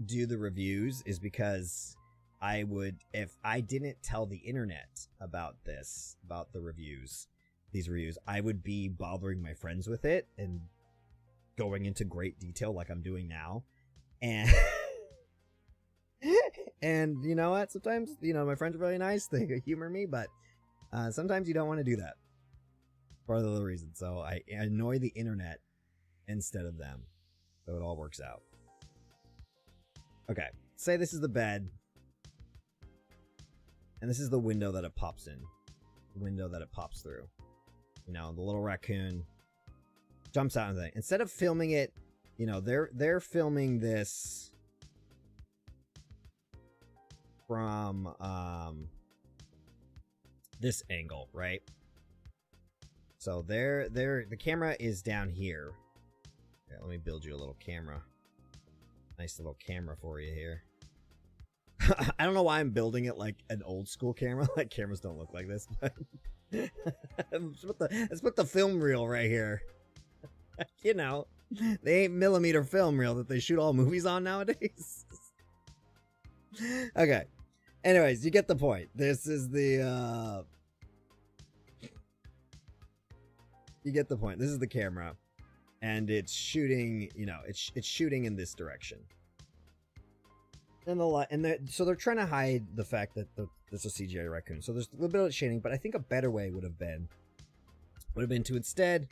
do the reviews is because if I didn't tell the internet about the reviews, these reviews, I would be bothering my friends with it and going into great detail like I'm doing now. And and you know what? Sometimes, my friends are really nice. They humor me, but sometimes you don't want to do that for the reason. So I annoy the internet instead of them. So it all works out. Okay, say this is the bed, and this is the window that it pops in, the window that it pops through. The little raccoon jumps out and thing. Instead of filming it, they're filming this from this angle, right? So the camera is down here. Yeah, let me build you a little camera. Nice little camera for you here. I don't know why I'm building it like an old school camera. Like, cameras don't look like this, but let's put the film reel right here. The 8mm film reel that they shoot all movies on nowadays. Okay. Anyways, you get the point. This is the you get the point. This is the camera. And it's shooting, it's shooting in this direction. And so they're trying to hide the fact that this is a CGI raccoon. So there's a little bit of shading, but I think a better way would have been to instead.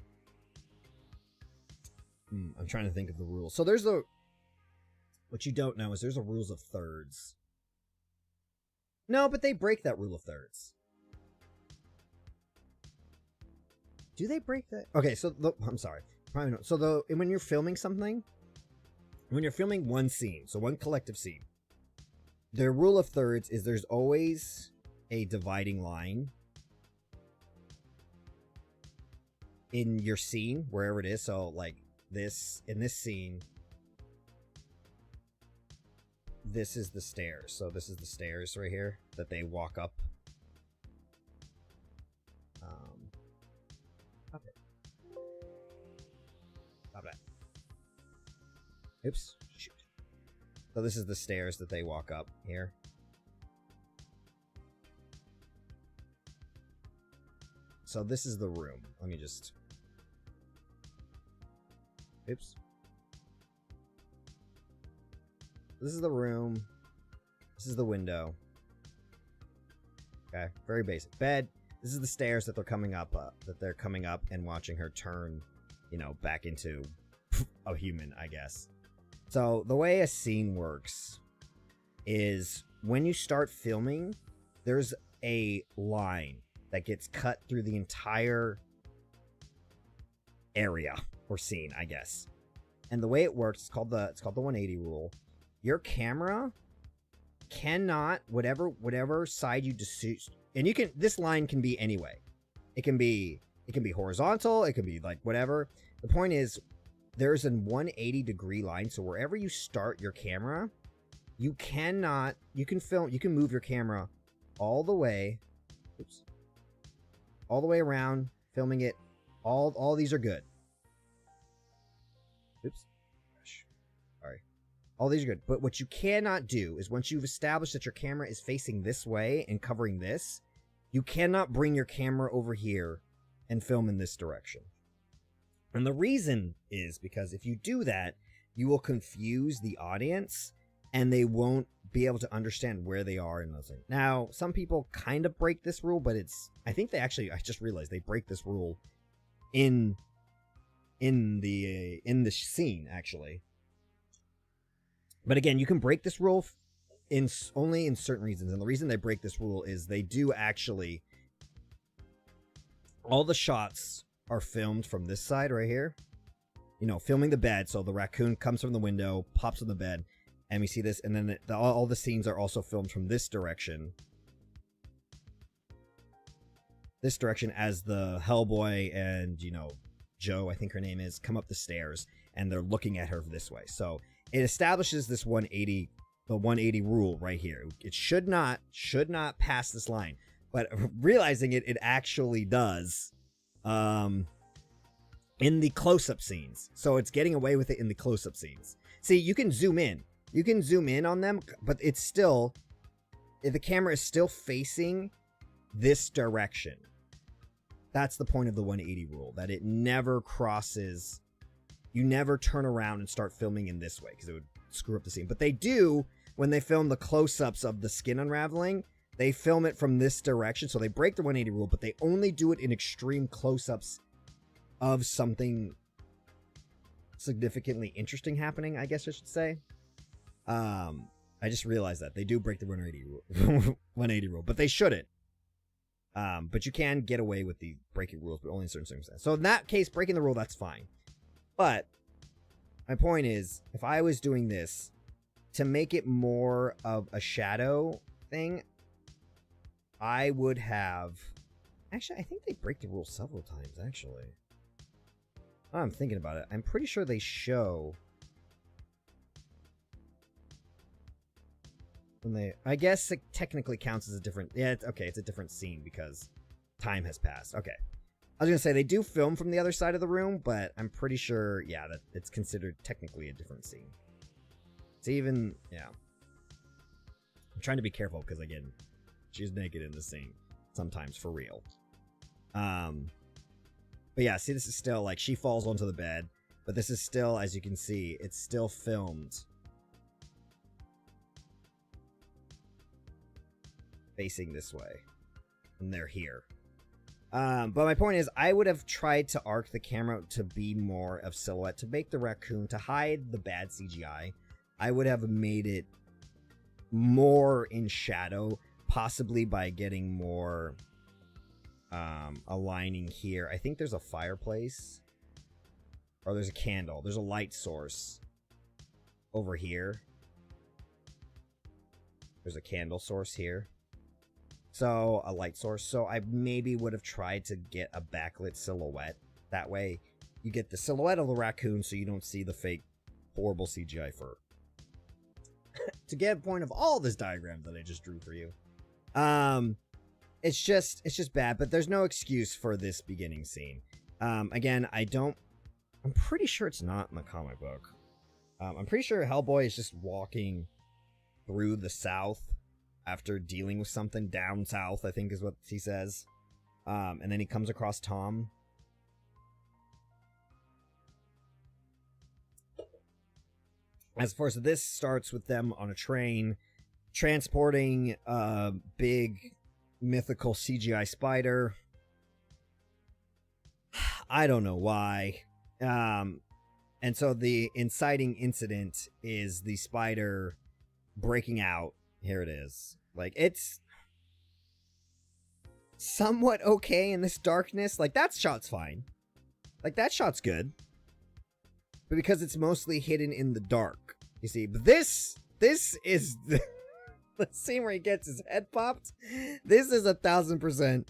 I'm trying to think of the rules. So what you don't know is there's a rules of thirds. No, but they break that rule of thirds. Do they break that? Okay, so I'm sorry. Probably not. So when you're filming something, when you're filming one scene, so one collective scene, their rule of thirds is there's always a dividing line in your scene, wherever it is. So like in this scene, this is the stairs. So this is the stairs right here that they walk up. Stop that. Oops. Shoot. So this is the stairs that they walk up here. So this is the room. Let me just... Oops. This is the room. This is the window. Okay, very basic. Bed. This is the stairs that they're coming up, and watching her turn, back into a human, I guess. So the way a scene works is when you start filming, there's a line that gets cut through the entire area or scene, I guess. And the way it works, it's called the 180 rule. Your camera cannot, whatever side you decide, and this line can be any way. It can be horizontal, it can be like whatever. The point is, there's a 180-degree line, so wherever you start your camera, you can move your camera all the way, all the way around, filming it. All these are good. Oops. Sorry. All these are good. But what you cannot do is once you've established that your camera is facing this way and covering this, you cannot bring your camera over here and film in this direction. And the reason is because if you do that, you will confuse the audience and they won't be able to understand where they are in those things. Now, some people kind of break this rule, but I just realized they break this rule in the scene, actually. But again, you can break this rule only in certain reasons. And the reason they break this rule is they do actually, all the shots are filmed from this side right here. You know, filming the bed. So the raccoon comes from the window, pops on the bed, and we see this. And then all the scenes are also filmed from this direction. This direction as the Hellboy and, you know, Joe, I think her name is, come up the stairs and they're looking at her this way. So it establishes this 180, the 180 rule right here. It should not pass this line, but realizing it actually does in the close-up scenes. So it's getting away with it in the close-up scenes. See, you can zoom in. You can zoom in on them, but it's still, the camera is still facing this direction. That's the point of the 180 rule, that it never crosses. You never turn around and start filming in this way because it would screw up the scene. But they do, when they film the close-ups of the skin unraveling, they film it from this direction. So they break the 180 rule, but they only do it in extreme close-ups of something significantly interesting happening, I guess I should say. I just realized that. They do break the 180 rule, but they shouldn't. But you can get away with the breaking rules, but only in certain circumstances. So in that case, breaking the rule, that's fine. But my point is, if I was doing this to make it more of a shadow thing, I would have... Actually, I think they break the rule several times, actually. Now I'm thinking about it. I'm pretty sure they show... when they... I guess it technically counts as a different... Yeah, okay, it's a different scene because time has passed. Okay. I was going to say, they do film from the other side of the room, but I'm pretty sure, yeah, that it's considered technically a different scene. It's even... Yeah. I'm trying to be careful because, again, she's naked in the scene. Sometimes, for real. But yeah, see, this is still, like, she falls onto the bed. But this is still, as you can see, it's still filmed facing this way. And they're here. But my point is, I would have tried to arc the camera to be more of silhouette, to make the raccoon, to hide the bad CGI. I would have made it more in shadow, possibly by getting more aligning here. I think there's a fireplace, or there's a candle. There's a light source over here. There's a candle source here. So, a light source. So, I maybe would have tried to get a backlit silhouette. That way, you get the silhouette of the raccoon so you don't see the fake, horrible CGI fur. To get a point of all this diagram that I just drew for you. It's just bad, but there's no excuse for this beginning scene. Again, I'm pretty sure it's not in the comic book. I'm pretty sure Hellboy is just walking through the South after dealing with something down south, I think is what he says. And then he comes across Tom. As far as this starts with them on a train, transporting a big mythical CGI spider. I don't know why. And so the inciting incident is the spider breaking out. Here it is. Like, it's somewhat okay in this darkness. Like, that shot's fine. Like, that shot's good. But because it's mostly hidden in the dark, you see. But this is the scene where he gets his head popped. This is 1000%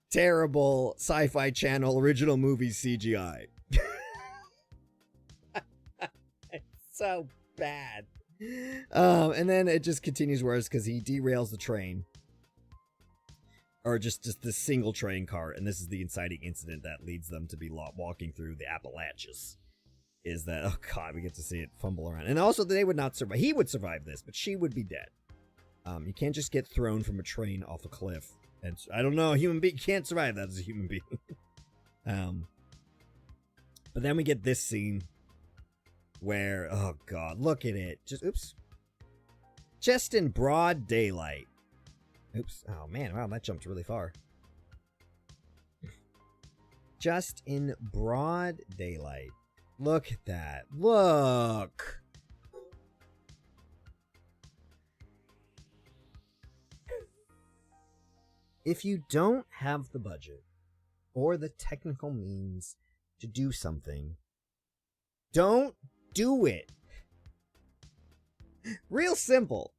terrible Sci-Fi Channel original movie CGI. It's so bad. And then it just continues worse because he derails the train. Or just the single train car. And this is the inciting incident that leads them to be walking through the Appalachians. Is that, oh god, we get to see it fumble around. And also, they would not survive. He would survive this, but she would be dead. You can't just get thrown from a train off a cliff. And I don't know, a human being can't survive that as a human being. But then we get this scene where, oh god, look at it. Just in broad daylight. Oops. Oh man, wow, that jumped really far. Just in broad daylight. Look at that. Look. If you don't have the budget or the technical means to do something, don't do it. Real simple.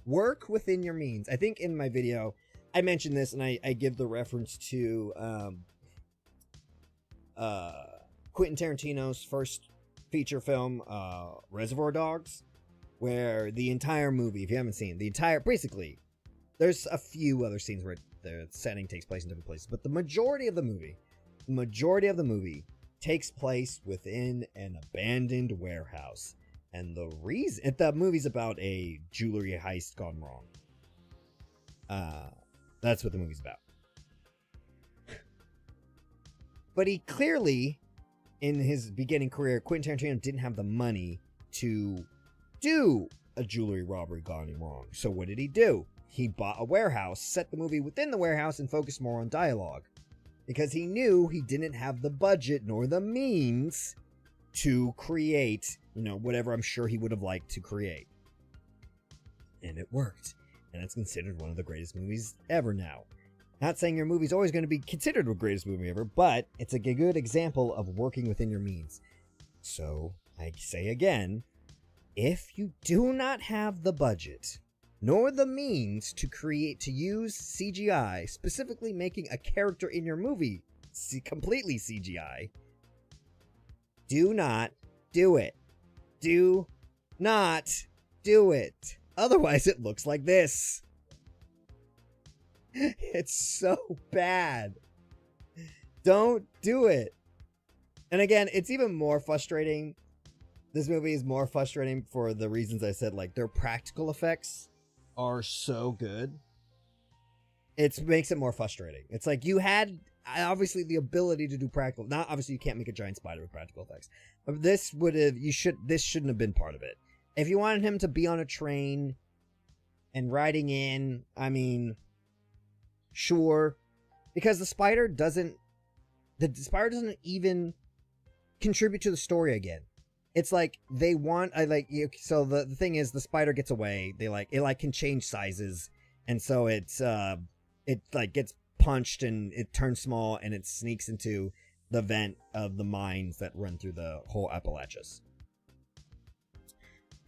Work within your means. I think in my video, I mentioned this and I give the reference to Quentin Tarantino's first feature film, Reservoir Dogs, where the entire movie, if you haven't seen, basically, there's a few other scenes where the setting takes place in different places, but the majority of the movie takes place within an abandoned warehouse. And the movie's about a jewelry heist gone wrong. That's what the movie's about. But he clearly, in his beginning career, Quentin Tarantino didn't have the money to do a jewelry robbery gone wrong. So what did he do? He bought a warehouse, set the movie within the warehouse, and focused more on dialogue. Because he knew he didn't have the budget nor the means to create, whatever I'm sure he would have liked to create. And it worked. And it's considered one of the greatest movies ever now. Not saying your movie's always going to be considered the greatest movie ever, but it's a good example of working within your means. So, I say again, if you do not have the budget, nor the means to use CGI, specifically making a character in your movie completely CGI, do not do it. Do not do it. Otherwise, it looks like this. It's so bad. Don't do it. And again, it's even more frustrating. This movie is more frustrating for the reasons I said, like their practical effects are so good. It makes it more frustrating. It's like you had obviously the ability to do practical. Now, obviously, you can't make a giant spider with practical effects. But this shouldn't have been part of it. If you wanted him to be on a train and riding in, I mean, sure, because the spider doesn't even contribute to the story again. It's like they want, so the thing is, the spider gets away. It can change sizes, and so it gets punched and it turns small and it sneaks into the vent of the mines that run through the whole Appalachians.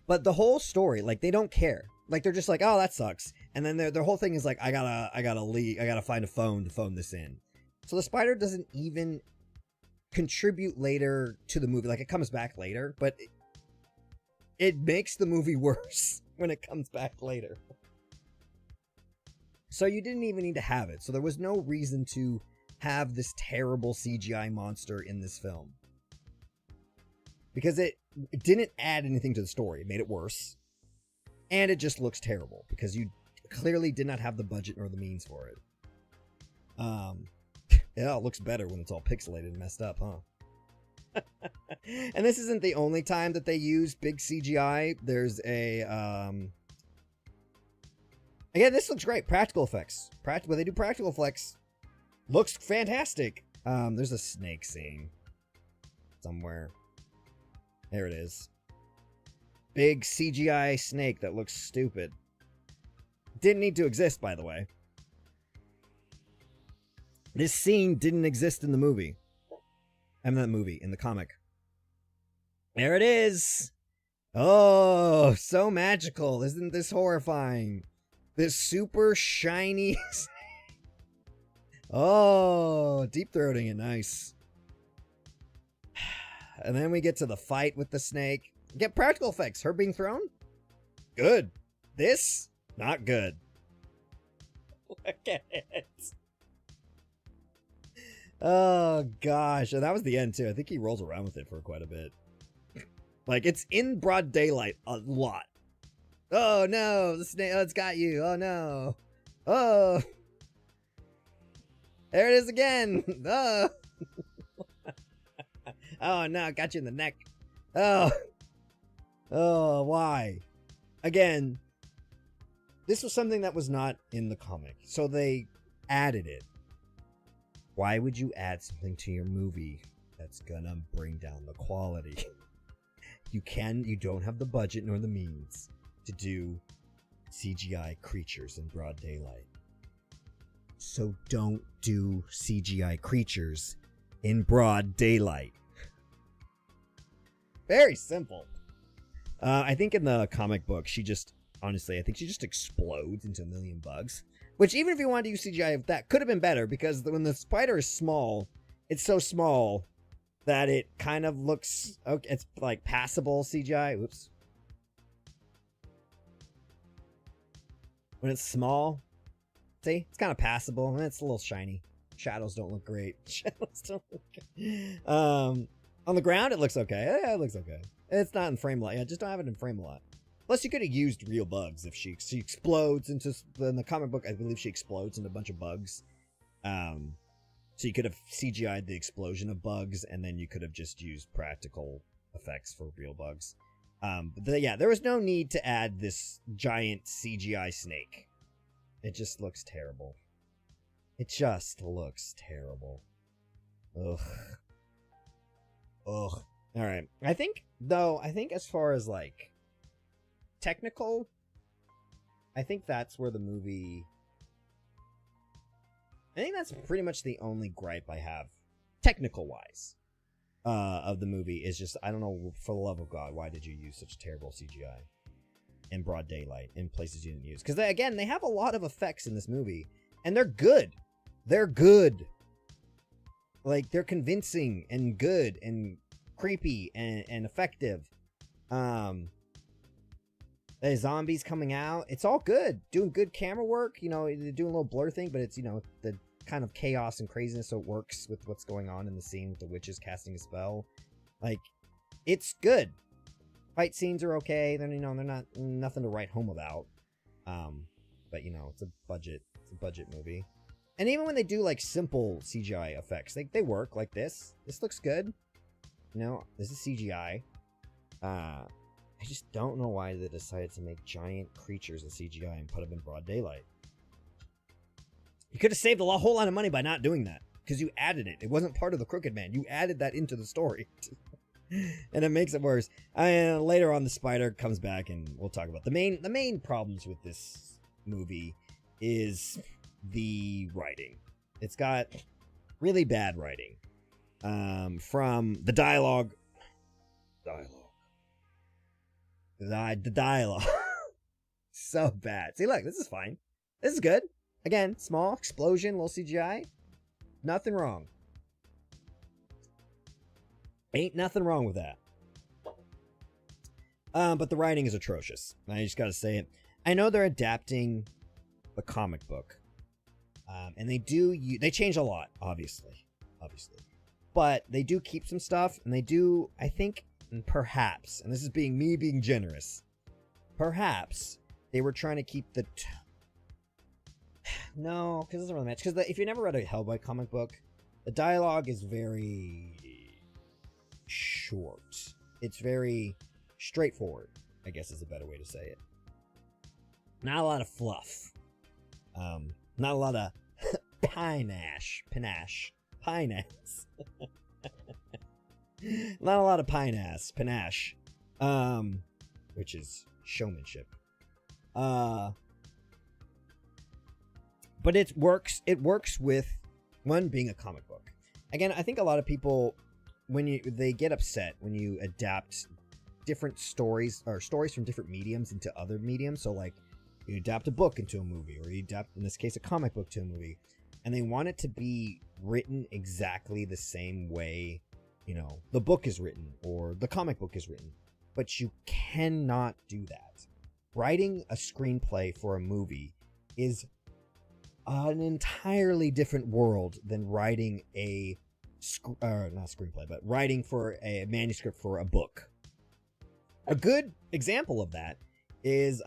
But the whole story, they don't care. They're just like, oh, that sucks. And then their whole thing is like, I gotta leave. I gotta find a phone to phone this in. So the spider doesn't even contribute later to the movie. It comes back later, but it makes the movie worse when it comes back later. So you didn't even need to have it. So there was no reason to have this terrible CGI monster in this film. Because it didn't add anything to the story. It made it worse. And it just looks terrible because you clearly did not have the budget or the means for it. Yeah, it looks better when it's all pixelated and messed up, huh? And this isn't the only time that they use big CGI. There's again, this looks great. Practical effects. When they do practical effects, looks fantastic. There's a snake scene somewhere. There it is. Big CGI snake that looks stupid. Didn't need to exist, by the way. This scene didn't exist in the movie. In the comic. There it is. Oh, so magical. Isn't this horrifying? This super shiny snake. Oh, deep throating it. Nice. And then we get to the fight with the snake. Get practical effects. Her being thrown? Good. This? Not good. Look at it. Oh, gosh. That was the end, too. I think he rolls around with it for quite a bit. It's in broad daylight a lot. Oh, no. The snake. Oh, it's got you. Oh, no. Oh. There it is again. Oh. Oh no, I got you in the neck. Oh, why? Again, this was something that was not in the comic, so they added it. Why would you add something to your movie that's gonna bring down the quality? You don't have the budget nor the means to do CGI creatures in broad daylight. So don't do CGI creatures in broad daylight. Very simple. I think in the comic book, honestly, I think she just explodes into a million bugs. Which, even if you wanted to use CGI, that could have been better, because when the spider is small, it's so small that it kind of looks, okay, it's like passable CGI. Whoops. When it's small, see, it's kind of passable, and it's a little shiny. Shadows don't look great. Shadows don't look good. On the ground, it looks okay. Yeah, it looks okay. It's not in frame a lot. Yeah, just don't have it in frame a lot. Plus, you could have used real bugs if she explodes into, in the comic book, I believe she explodes into a bunch of bugs. So you could have CGI'd the explosion of bugs, and then you could have just used practical effects for real bugs. But yeah, there was no need to add this giant CGI snake. It just looks terrible. It just looks terrible. Ugh. Ugh. Alright. I think as far as, like, technical, I think that's where the movie... I think that's pretty much the only gripe I have, technical-wise, of the movie, is just, I don't know, for the love of God, why did you use such terrible CGI in broad daylight, in places you didn't use? Because, again, they have a lot of effects in this movie, and they're good. They're good. Like, they're convincing and good and creepy and effective. The zombies coming out, it's all good. Doing good camera work, you know, they're doing a little blur thing, but it's, you know, the kind of chaos and craziness, so it works with what's going on in the scene with the witches casting a spell. Like, it's good. Fight scenes are okay. Then, you know, they're not nothing to write home about. But, you know, it's a budget movie. And even when they do, like, simple CGI effects, they work, like this. This looks good. You know, this is CGI. I just don't know why they decided to make giant creatures in CGI and put them in broad daylight. You could have saved a whole lot of money by not doing that, because you added it. It wasn't part of the Crooked Man. You added that into the story. And it makes it worse. Later on, the spider comes back, and we'll talk about the main problems with this movie is the writing. It's got really bad writing. From the dialogue. The dialogue. So bad. See, look, this is fine. This is good. Again, small, explosion, little CGI. Nothing wrong. Ain't nothing wrong with that. But the writing is atrocious. I just gotta say it. I know they're adapting the comic book. And they change a lot, obviously. But they do keep some stuff, and they do, I think, perhaps, and this is me being generous, perhaps they were trying to keep the no, because it doesn't really match. Because if you never read a Hellboy comic book, the dialogue is very short. It's very straightforward, I guess is a better way to say it. Not a lot of fluff. Not a lot of panache. Not a lot of panache, which is showmanship. But it works with one being a comic book. Again, I think a lot of people, they get upset when you adapt different stories or stories from different mediums into other mediums. So like you adapt a book into a movie, or you adapt, in this case, a comic book to a movie, and they want it to be written exactly the same way, you know, the book is written or the comic book is written. But you cannot do that. Writing a screenplay for a movie is an entirely different world than writing not screenplay, but writing for a manuscript for a book. A good example of that is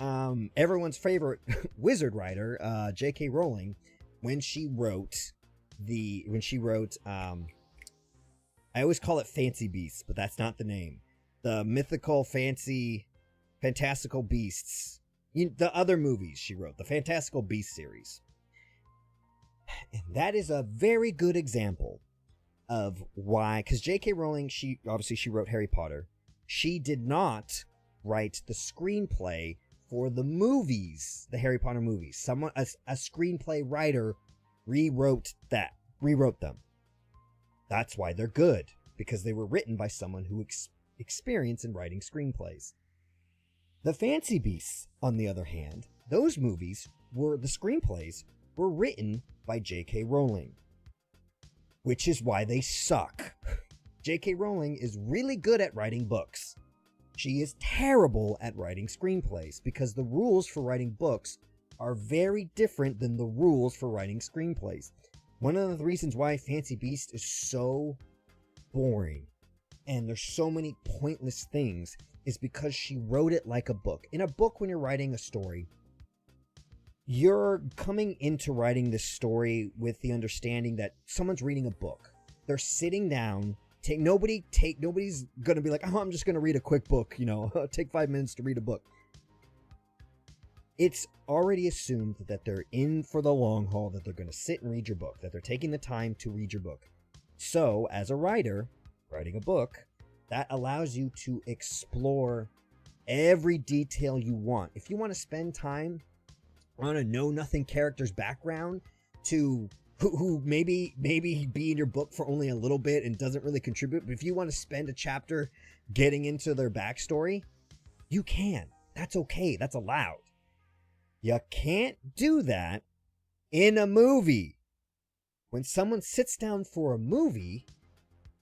everyone's favorite wizard writer, J.K. Rowling, when she wrote I always call it Fancy Beasts, but that's not the name. The mythical, fantastical beasts. The other movies she wrote, the Fantastical Beasts series. And that is a very good example of why, because J.K. Rowling, she wrote Harry Potter. She did not write the screenplay for the movies, the Harry Potter movies. A screenplay writer rewrote them. That's why they're good, because they were written by someone who experienced in writing screenplays. The Fancy Beasts, on the other hand, those movies the screenplays were written by J.K. Rowling, which is why they suck. J.K. Rowling is really good at writing books. She is terrible at writing screenplays because the rules for writing books are very different than the rules for writing screenplays. One of the reasons why Fancy Beast is so boring and there's so many pointless things is because she wrote it like a book. In a book, when you're writing a story, you're coming into writing this story with the understanding that someone's reading a book. They're sitting down. Nobody's gonna be like, oh, I'm just gonna read a quick book, take 5 minutes to read a book. It's already assumed that they're in for the long haul, that they're gonna sit and read your book, that they're taking the time to read your book. So, as a writer, writing a book, that allows you to explore every detail you want. If you want to spend time on a know-nothing character's background who maybe be in your book for only a little bit and doesn't really contribute, but if you want to spend a chapter getting into their backstory, you can. That's okay. That's allowed. You can't do that in a movie. When someone sits down for a movie,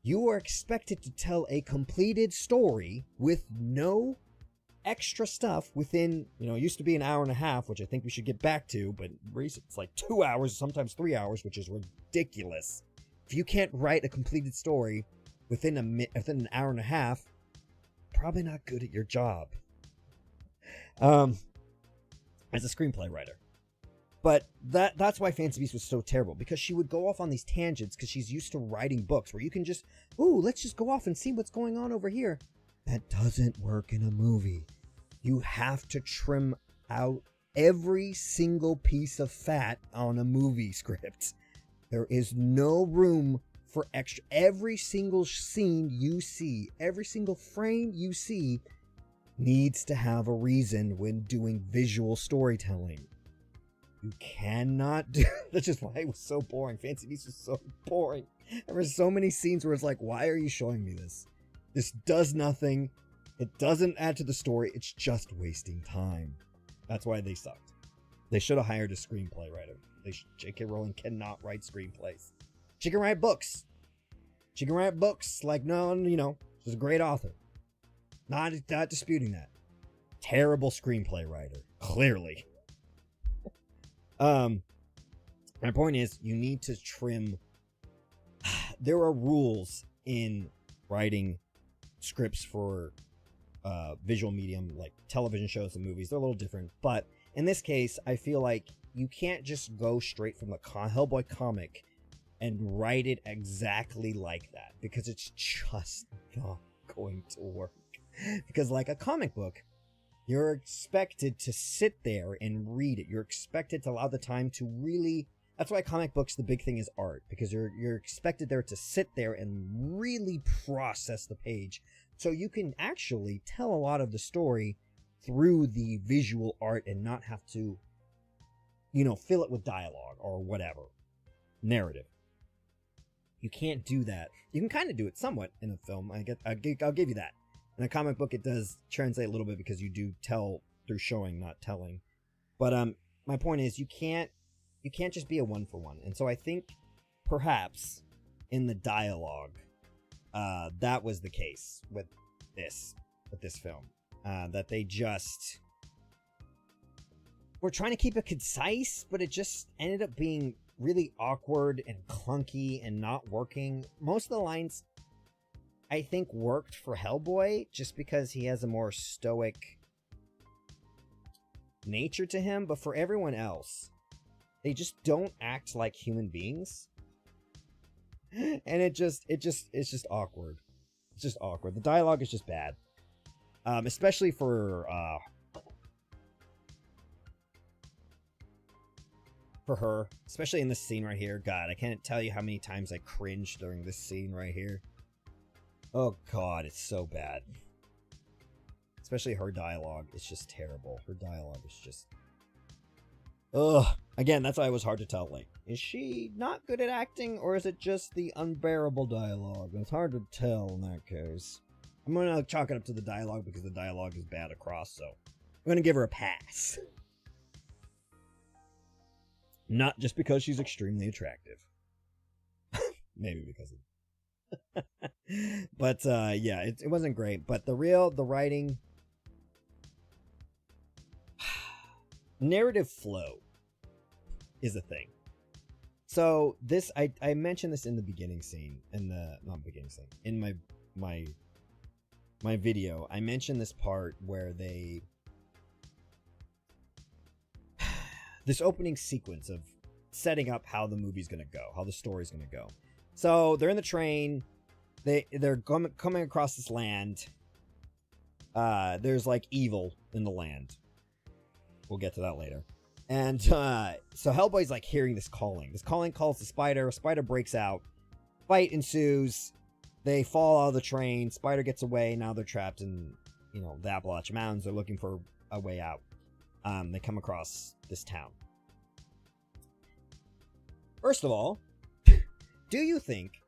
you are expected to tell a completed story with no extra stuff within, it used to be an hour and a half, which I think we should get back to, but it's like 2 hours, sometimes 3 hours, which is ridiculous. If you can't write a completed story within an hour and a half, probably not good at your job. As a screenplay writer. But that's why Fancy Beasts was so terrible, because she would go off on these tangents because she's used to writing books where you can just, let's just go off and see what's going on over here. That doesn't work in a movie. You have to trim out every single piece of fat on a movie script. There is no room for extra. Every single scene you see, every single frame you see needs to have a reason when doing visual storytelling. You cannot do... That's just why it was so boring. Fancy Beasts was so boring. There were so many scenes where it's like, why are you showing me this? This does nothing. It doesn't add to the story. It's just wasting time. That's why they sucked. They should have hired a screenplay writer. J.K. Rowling cannot write screenplays. She can write books. She can write books like, she's a great author. Not disputing that. Terrible screenplay writer. Clearly. My point is, you need to trim. There are rules in writing scripts for visual medium, like television shows and movies. They're a little different, but in this case, I feel like you can't just go straight from the Hellboy comic and write it exactly like that, because it's just not going to work. Because like a comic book, you're expected to sit there and read it. You're expected to allow the time to really... That's why comic books, the big thing is art, because you're expected there to sit there and really process the page, so you can actually tell a lot of the story through the visual art and not have to, fill it with dialogue or whatever. Narrative. You can't do that. You can kind of do it somewhat in a film. I'll give you that. In a comic book, it does translate a little bit because you do tell through showing, not telling. But my point is, you can't just be a one-for-one. And so I think perhaps in the dialogue, that was the case with this film. That they just were trying to keep it concise, but it just ended up being really awkward and clunky and not working. Most of the lines, I think, worked for Hellboy just because he has a more stoic nature to him, but for everyone else, they just don't act like human beings. And it's just awkward. It's just awkward. The dialogue is just bad. Especially for her, especially in this scene right here. God, I can't tell you how many times I cringed during this scene right here. Oh God, it's so bad. Especially her dialogue. It's just terrible. Her dialogue is just... Ugh. Again, that's why it was hard to tell. Like, is she not good at acting, or is it just the unbearable dialogue? It's hard to tell in that case. I'm gonna chalk it up to the dialogue because the dialogue is bad across, so I'm gonna give her a pass. Not just because she's extremely attractive. Maybe because of... But, yeah, it wasn't great. But the writing... Narrative flow is a thing. So this, I mentioned this in the beginning scene, in my video. I mentioned this part where this opening sequence of setting up how the movie's gonna go, how the story's gonna go. So they're in the train, they're coming across this land. There's like evil in the land. We'll get to that later. And so Hellboy's like hearing this calling. This calling calls the Spider. Spider breaks out. Fight ensues. They fall out of the train. Spider gets away. Now they're trapped in, the Appalachian Mountains. They're looking for a way out. They come across this town. First of all, do you think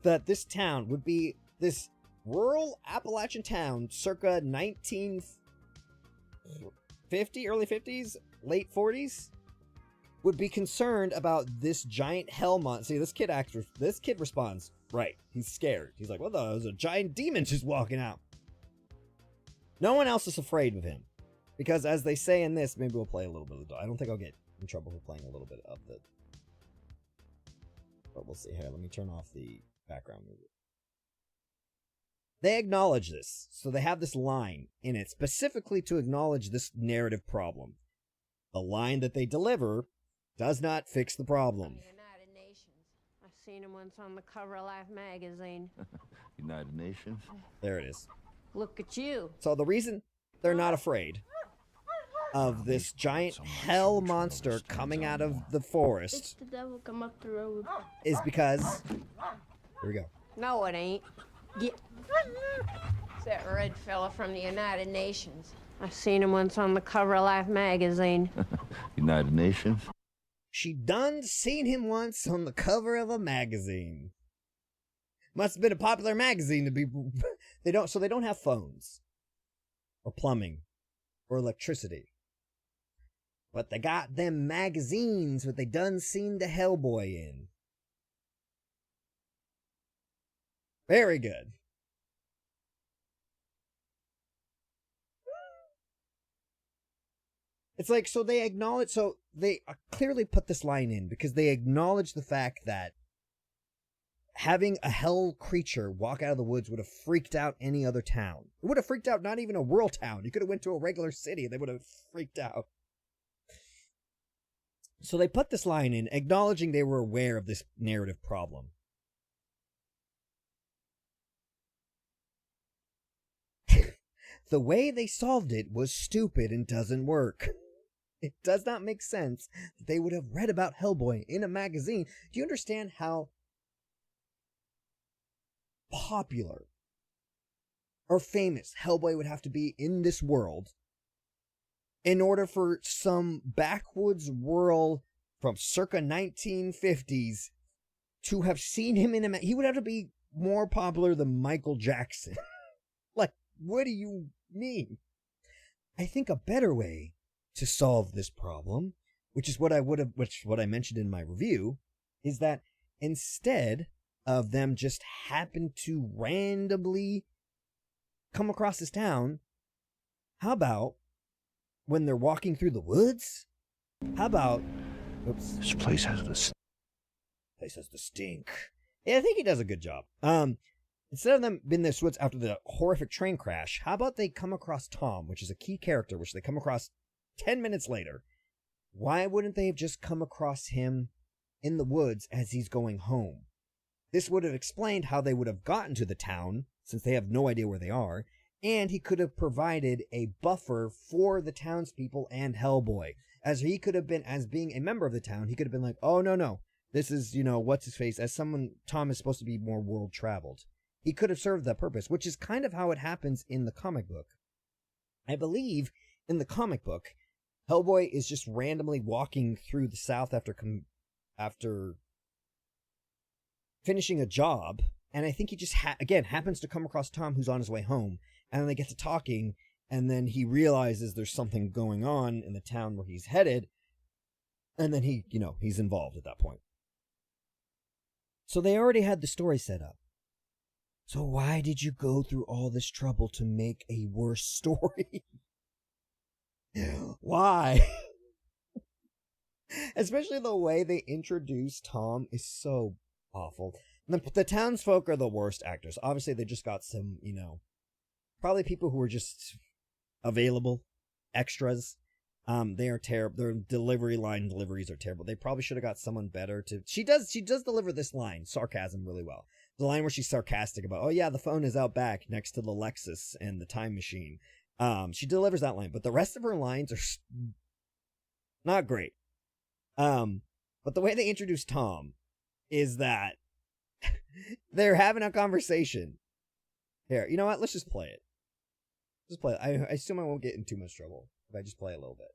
that this town would be this rural Appalachian town circa 1950, early 50s, late 40s, would be concerned about this giant hell monster? See, this kid responds, right, he's scared. He's like, well, there's a giant demon just walking out. No one else is afraid of him. Because as they say in this, maybe we'll play a little bit of the... I don't think I'll get in trouble for playing a little bit of the... But we'll see. Here, let me turn off the background music. They acknowledge this, so they have this line in it specifically to acknowledge this narrative problem. The line that they deliver does not fix the problem. United Nations. I've seen him once on the cover of Life magazine. United Nations? There it is. Look at you. So the reason they're not afraid of this giant hell monster coming out of the forest It's the devil come up the road. is because... Here we go. No, it ain't. Get... It's that red fella from the United Nations. I've seen him once on the cover of Life magazine. United Nations? She done seen him once on the cover of a magazine. Must have been a popular magazine to be... They don't have phones. Or plumbing. Or electricity. But they got them magazines what they done seen the Hellboy in. Very good. It's like, so they clearly put this line in because they acknowledge the fact that having a hell creature walk out of the woods would have freaked out any other town. It would have freaked out not even a world town. You could have went to a regular city and they would have freaked out. So they put this line in, acknowledging they were aware of this narrative problem. The way they solved it was stupid and doesn't work. It does not make sense that they would have read about Hellboy in a magazine. Do you understand how popular or famous Hellboy would have to be in this world in order for some backwoods world from circa 1950s to have seen him in a he would have to be more popular than Michael Jackson. Like, what do you mean? I think a better way to solve this problem, which is what I mentioned in my review, is that instead of them just happen to randomly come across this town, how about when they're walking through the woods? How about... Oops. This place has the stink. Yeah, I think he does a good job. Instead of them being in the woods after the horrific train crash, how about they come across Tom, which is a key character, which they come across 10 minutes later. Why wouldn't they have just come across him in the woods as he's going home. This would have explained how they would have gotten to the town, since they have no idea where they are, and he could have provided a buffer for the townspeople and Hellboy. As he could have been, as being a member of the town, he could have been like, oh, no, this is, what's his face, as someone, Tom is supposed to be more world-traveled. He could have served that purpose, which is kind of how it happens in the comic book. I believe, in the comic book, Hellboy is just randomly walking through the South after finishing a job, and I think he just, happens to come across Tom, who's on his way home, and then they get to talking, and then he realizes there's something going on in the town where he's headed, and then he's involved at that point. So they already had the story set up. So why did you go through all this trouble to make a worse story? Why? Especially the way they introduce Tom is so awful. The townsfolk are the worst actors. Obviously, they just got some, probably people who are just available, extras. They are terrible. Their deliveries are terrible. They probably should have got someone better to. She does deliver this line, sarcasm, really well. The line where she's sarcastic about, oh yeah, the phone is out back next to the Lexus and the time machine. She delivers that line, but the rest of her lines are not great. But the way they introduce Tom is that they're having a conversation. Here, you know what? Let's just play it. Just play it. I assume I won't get in too much trouble if I just play a little bit.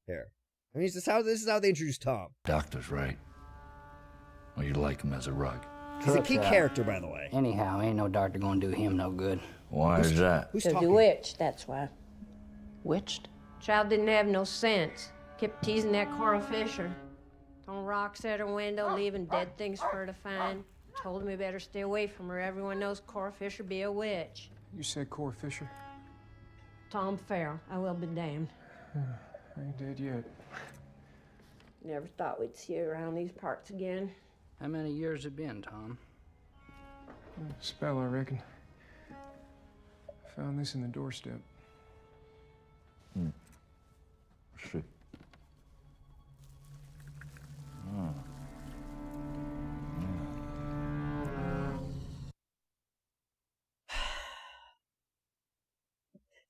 Here. I mean, this is how they introduce Tom. Doctor's right. Well, you like him as a rug. He's a key character, by the way. Anyhow, ain't no doctor gonna do him no good. Why is that? Who's Because talking? you witched, that's why. Witched? Child didn't have no sense. Kept teasing that Cora Fisher. Throwing rocks at her window, leaving dead things for her to find. Told him he better stay away from her. Everyone knows Cora Fisher be a witch. You said Cora Fisher? Tom Farrell, I will be damned. I ain't dead yet. Never thought we'd see you around these parts again. How many years it been, Tom? A spell, I reckon. I found this in the doorstep. Let's see.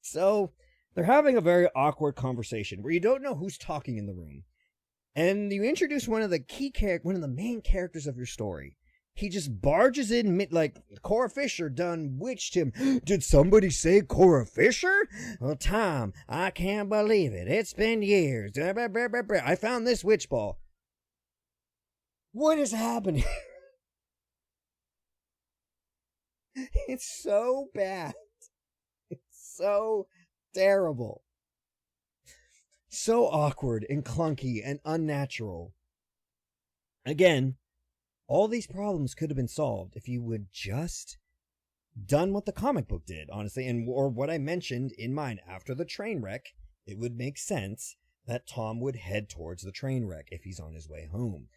So, they're having a very awkward conversation where you don't know who's talking in the room. And you introduce one of the main characters of your story. He just barges in like Cora Fisher done witched him. Did somebody say Cora Fisher? Well, Tom, I can't believe it. It's been years. I found this witch ball. What is happening? It's so bad. It's so terrible. So awkward and clunky and unnatural. Again, all these problems could have been solved if you would just done what the comic book did, honestly, or what I mentioned in mine. After the train wreck, it would make sense that Tom would head towards the train wreck if he's on his way home.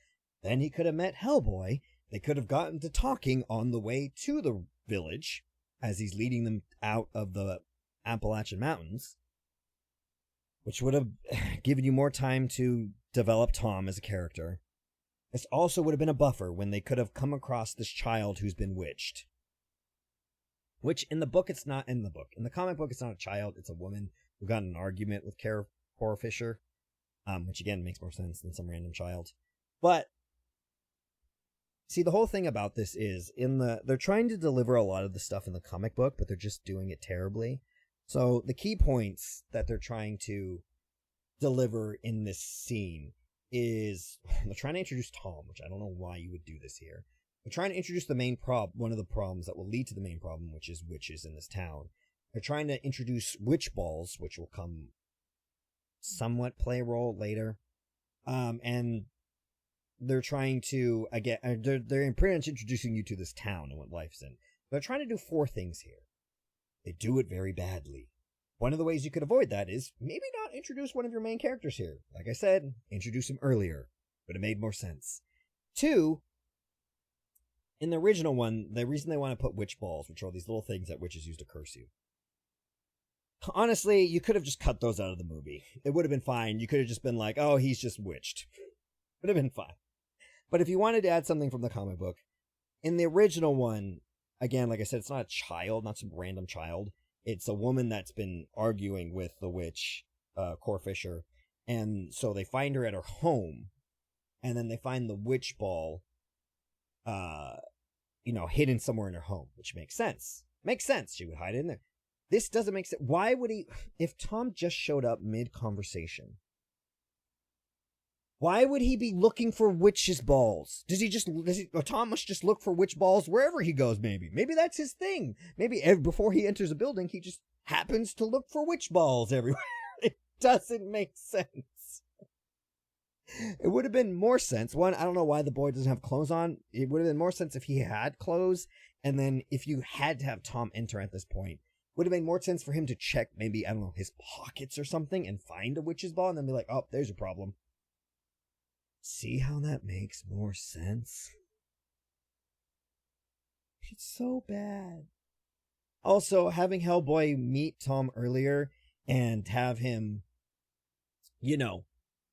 Then he could have met Hellboy. They could have gotten to talking on the way to the village as he's leading them out of the Appalachian Mountains, which would have given you more time to develop Tom as a character. This also would have been a buffer when they could have come across this child who's been witched. Which in the book, it's not in the book. In the comic book, it's not a child, it's a woman who got in an argument with Cora Fisher. Which again makes more sense than some random child. But see, the whole thing about this is they're trying to deliver a lot of the stuff in the comic book, but they're just doing it terribly. So the key points that they're trying to deliver in this scene is they're trying to introduce Tom, which I don't know why you would do this here. They're trying to introduce the main one of the problems that will lead to the main problem, which is witches in this town. They're trying to introduce witch balls, which will come somewhat play a role later. And they're trying to, again, they're pretty much introducing you to this town and what life's in. They're trying to do 4 things here. They do it very badly. One of the ways you could avoid that is maybe not introduce one of your main characters here. Like I said, introduce him earlier. Would have made more sense. 2, in the original one, the reason they want to put witch balls, which are all these little things that witches use to curse you. Honestly, you could have just cut those out of the movie. It would have been fine. You could have just been like, oh, he's just witched. Would have been fine. But if you wanted to add something from the comic book, in the original one, again, like I said, it's not a child, not some random child. It's a woman that's been arguing with the witch, Core Fisher. And so they find her at her home. And then they find the witch ball, hidden somewhere in her home, which makes sense. Makes sense. She would hide it in there. This doesn't make sense. Why would he, if Tom just showed up mid-conversation, why would he be looking for witches' balls? Tom must just look for witch balls wherever he goes, maybe. Maybe that's his thing. Maybe before he enters a building, he just happens to look for witch balls everywhere. It doesn't make sense. It would have been more sense. One, I don't know why the boy doesn't have clothes on. It would have been more sense if he had clothes. And then if you had to have Tom enter at this point, would have made more sense for him to check maybe, I don't know, his pockets or something and find a witch's ball and then be like, oh, there's your problem. See how that makes more sense? It's so bad. Also, having Hellboy meet Tom earlier and have him,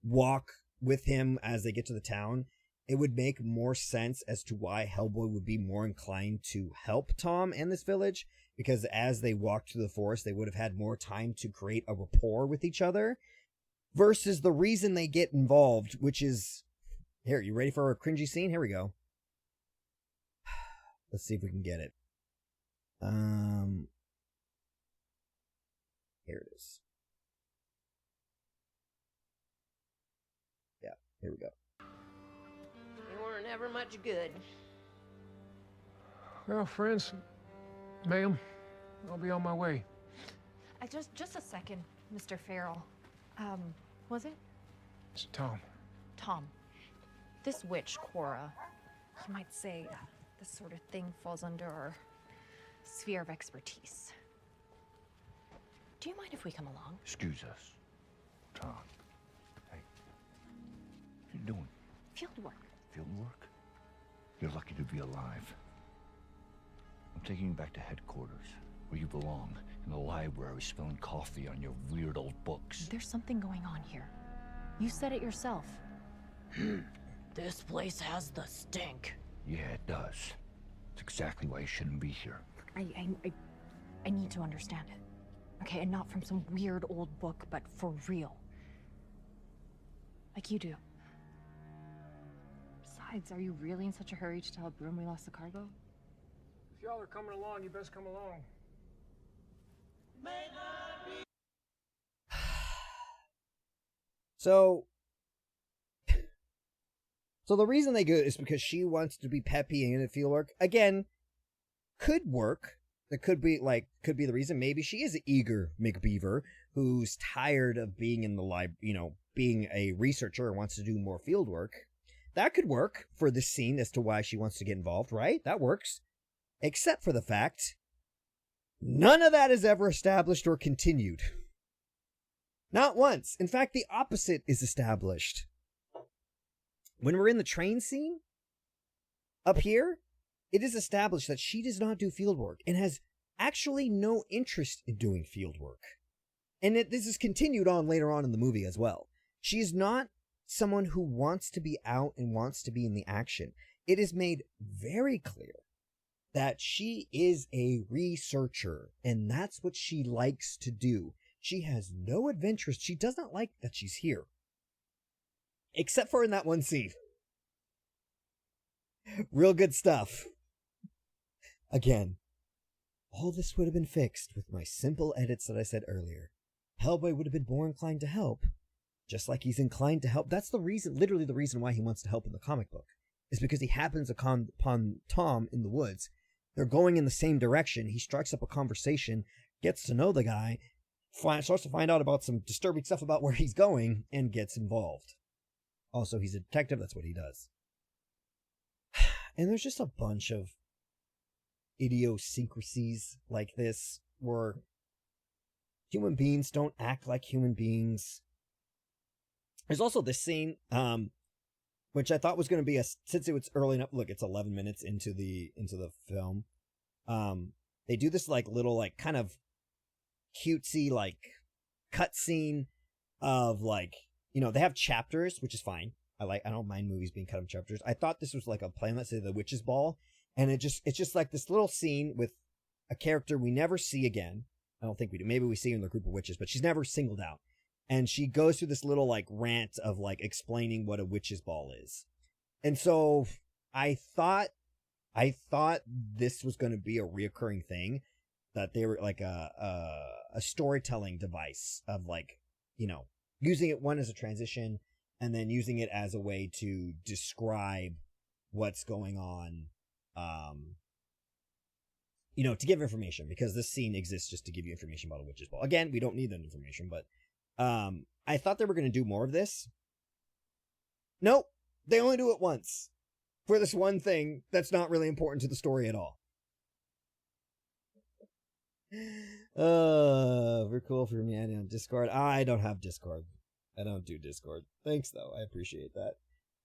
walk with him as they get to the town, it would make more sense as to why Hellboy would be more inclined to help Tom and this village, because as they walked through the forest, they would have had more time to create a rapport with each other, versus the reason they get involved, which is... Here, you ready for a cringy scene? Here we go. Let's see if we can get it. Here it is. Yeah, here we go. You weren't ever much good. Well, friends, ma'am, I'll be on my way. Just a second, Mr. Farrell. Was it? It's Tom. Tom. This witch, Cora, you might say this sort of thing falls under our sphere of expertise. Do you mind if we come along? Excuse us. Tom. Hey. What are you doing? Field work. Field work? You're lucky to be alive. I'm taking you back to headquarters, where you belong, in the library spilling coffee on your weird old books. There's something going on here. You said it yourself. This place has the stink. Yeah, it does. It's exactly why you shouldn't be here. I need to understand it. Okay, and not from some weird old book, but for real. Like you do. Besides, are you really in such a hurry to tell Broom we lost the cargo? If y'all are coming along, you best come along. So the reason they go is because she wants to be peppy and in fieldwork. Again, could work. That could be the reason. Maybe she is an eager McBeaver who's tired of being in the being a researcher and wants to do more field work. That could work for this scene as to why she wants to get involved, right? That works. Except for the fact none of that is ever established or continued. Not once. In fact, the opposite is established. When we're in the train scene, up here, it is established that she does not do field work and has actually no interest in doing field work. And this is continued on later on in the movie as well. She is not someone who wants to be out and wants to be in the action. It is made very clear that she is a researcher, and that's what she likes to do. She has no adventure. She doesn't like that she's here. Except for in that one scene. Real good stuff. Again, all this would have been fixed with my simple edits that I said earlier. Hellboy would have been more inclined to help. Just like he's inclined to help. That's the reason, literally the reason why he wants to help in the comic book. Is because he happens upon Tom in the woods. They're going in the same direction. He strikes up a conversation, gets to know the guy, starts to find out about some disturbing stuff about where he's going, and gets involved. Also, he's a detective. That's what he does. And there's just a bunch of idiosyncrasies like this where human beings don't act like human beings. There's also this scene, which I thought was going to be since it was early enough. Look, it's 11 minutes into the film. They do this little kind of cutesy cut scene of they have chapters, which is fine. I don't mind movies being cut up in chapters. I thought this was like a plan, let's say the Witch's Ball, and it's just like this little scene with a character we never see again. I don't think we do. Maybe we see her in the group of witches, but she's never singled out. And she goes through this little like rant of like explaining what a witch's ball is. And so I thought this was going to be a reoccurring thing, that they were like a storytelling device of like, you know, using it one as a transition and then using it as a way to describe what's going on, you know, to give information, because this scene exists just to give you information about a witch's ball. Again, we don't need that information, but I thought they were going to do more of this. Nope. They only do it once for this one thing that's not really important to the story at all. Very cool for me on Discord. I don't have Discord. I don't do Discord. Thanks though. I appreciate that.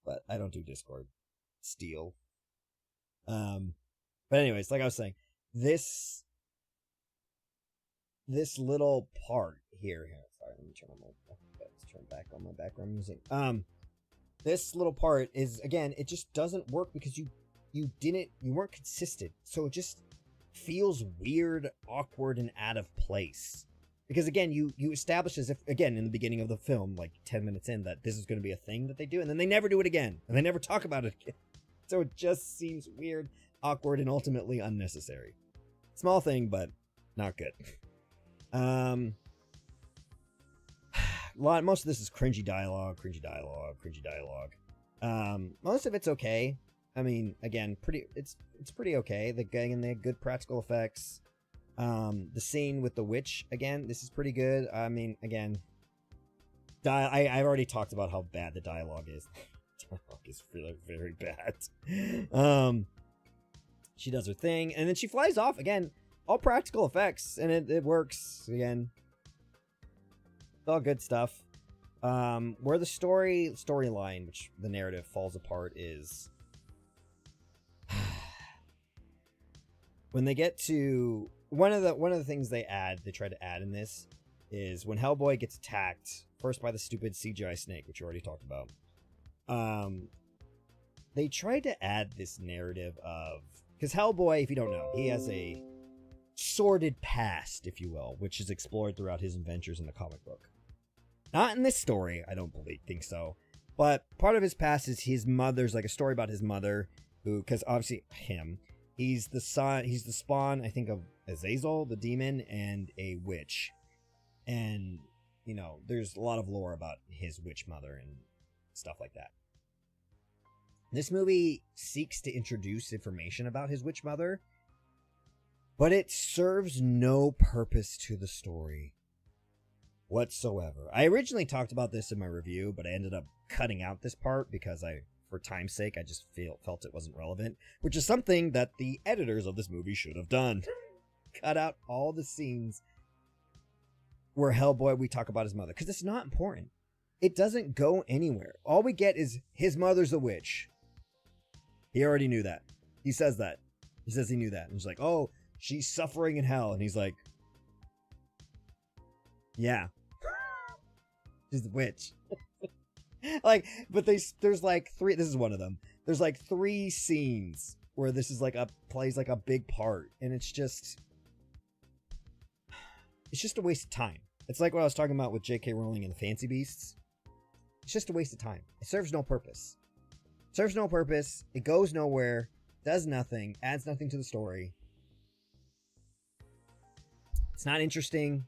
But I don't do Discord. Steal. But anyways, like I was saying, this little part here. Sorry, let me turn back on my background music. This little part is, again, it just doesn't work because you weren't consistent. So it just feels weird, awkward, and out of place. Because again, you establish as if, again, in the beginning of the film, like 10 minutes in, that this is going to be a thing that they do, and then they never do it again, and they never talk about it again. So it just seems weird, awkward, and ultimately unnecessary. Small thing, but not good. Most of this is cringy dialogue. Most of it's okay. I mean, again, it's pretty okay. The good practical effects. The scene with the witch, again, this is pretty good. I mean, again, I've already talked about how bad the dialogue is. Dialogue is really very bad. She does her thing, and then she flies off. Again, all practical effects, and it works. Again, it's all good stuff. Where the storyline, which the narrative falls apart, is when they get to one of the things they try to add in this is when Hellboy gets attacked first by the stupid CGI snake, which you already talked about. They tried to add this narrative of, because Hellboy, if you don't know, he has a sordid past, if you will, which is explored throughout his adventures in the comic book. Not in this story, I don't think so. But part of his past is his mother's, like a story about his mother, who, because obviously he's the spawn, I think, of Azazel, the demon, and a witch. And, you know, there's a lot of lore about his witch mother and stuff like that. This movie seeks to introduce information about his witch mother, but it serves no purpose to the story whatsoever. I originally talked about this in my review, but I ended up cutting out this part because for time's sake, I just felt it wasn't relevant, which is something that the editors of this movie should have done. Cut out all the scenes where Hellboy, we talk about his mother, because it's not important. It doesn't go anywhere. All we get is his mother's a witch. He already knew that. He says that. He says he knew that. And he's like, oh, she's suffering in hell. And he's like, yeah. She's a witch. Like, but there's like three, this is one of them. There's like 3 scenes where this is like plays like a big part. And it's just a waste of time. It's like what I was talking about with J.K. Rowling and the Fancy Beasts. It's just a waste of time. It serves no purpose. It goes nowhere, does nothing, adds nothing to the story. It's not interesting.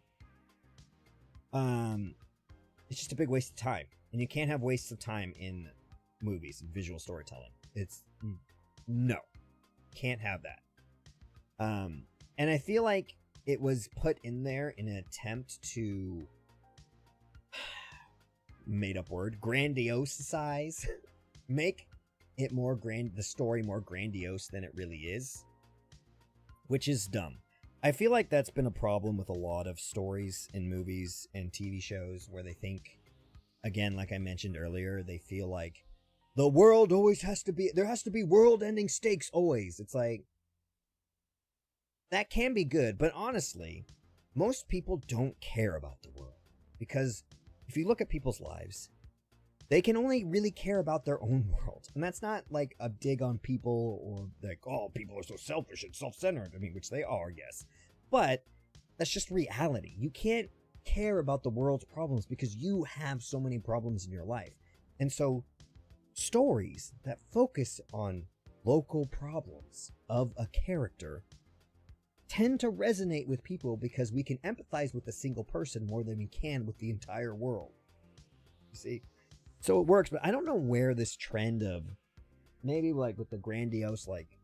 It's just a big waste of time. And you can't have wastes of time in movies and visual storytelling. No. Can't have that. And I feel like it was put in there in an attempt to, made up word, grandiose-size, make it the story more grandiose than it really is, which is dumb. I feel like that's been a problem with a lot of stories in movies and TV shows where they think, again, like I mentioned earlier, they feel like the world always there has to be world-ending stakes always. It's like, that can be good, but honestly, most people don't care about the world. Because if you look at people's lives, they can only really care about their own world. And that's not like a dig on people or like, oh, people are so selfish and self-centered. I mean, which they are, yes. But that's just reality. You can't care about the world's problems because you have so many problems in your life. And so stories that focus on local problems of a character tend to resonate with people because we can empathize with a single person more than we can with the entire world. You see? So it works, but I don't know where this trend of maybe like with the grandiose, like,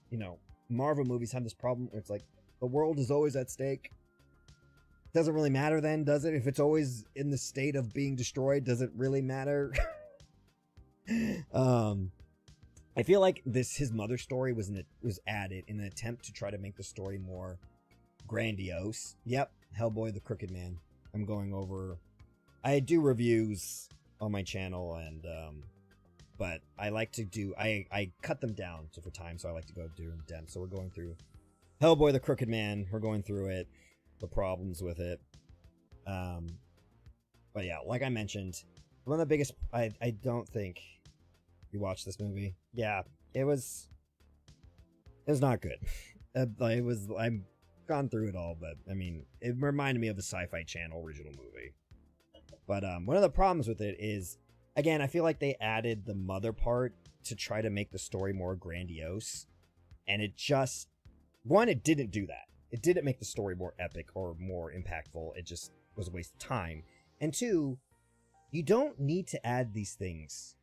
you know, Marvel movies have this problem where it's like the world is always at stake. Doesn't really matter then, does it? If it's always in the state of being destroyed, does it really matter? I feel like his mother story was added in an attempt to try to make the story more grandiose. Yep, Hellboy the Crooked Man. I'm going over. I do reviews on my channel, and but I like to do. I cut them down for time, so I like to go do them depth. So we're going through Hellboy the Crooked Man. We're going through it, the problems with it. But yeah, like I mentioned, one of the biggest. I don't think you watched this movie. Yeah, it was not good. I've gone through it all, but I mean, it reminded me of the Sci-Fi Channel original movie. But one of the problems with it is, again, I feel like they added the mother part to try to make the story more grandiose, and it just, one, it didn't do that. It didn't make the story more epic or more impactful. It just was a waste of time. And two, you don't need to add these things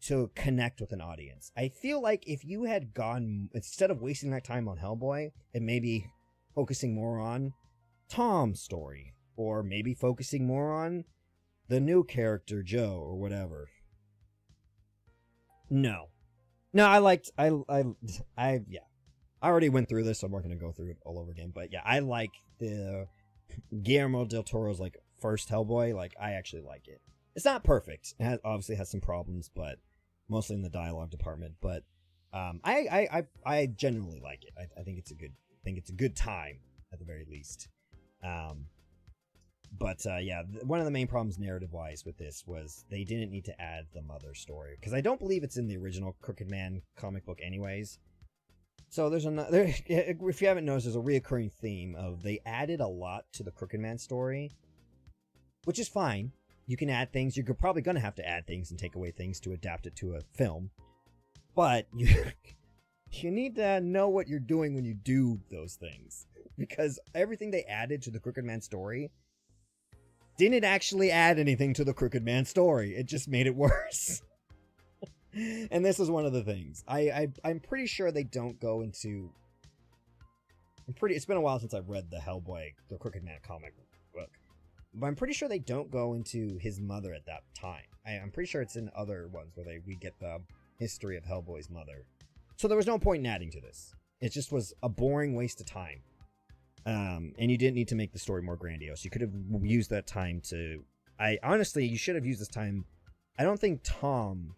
to connect with an audience. I feel like if you had gone, instead of wasting that time on Hellboy and maybe focusing more on Tom's story, or maybe focusing more on the new character Joe or whatever. No, I already went through this, so I'm not going to go through it all over again. But yeah, I like the Guillermo del Toro's like first Hellboy. Like, I actually like it. It's not perfect. It obviously has some problems, but mostly in the dialogue department. But I genuinely like it. I think it's a good time at the very least. But yeah, one of the main problems narrative-wise with this was they didn't need to add the mother story, because I don't believe it's in the original Crooked Man comic book anyways. So there's another, if you haven't noticed, there's a reoccurring theme of they added a lot to the Crooked Man story, which is fine. You can add things. You're probably going to have to add things and take away things to adapt it to a film. But you need to know what you're doing when you do those things, because everything they added to the Crooked Man story didn't actually add anything to the Crooked Man story. It just made it worse. And this is one of the things. I'm pretty sure they don't go into... It's been a while since I've read the Hellboy, the Crooked Man comic book. But I'm pretty sure they don't go into his mother at that time. I'm pretty sure it's in other ones where we get the history of Hellboy's mother. So there was no point in adding to this. It just was a boring waste of time. And you didn't need to make the story more grandiose. You could have used that time to... Honestly, you should have used this time... I don't think Tom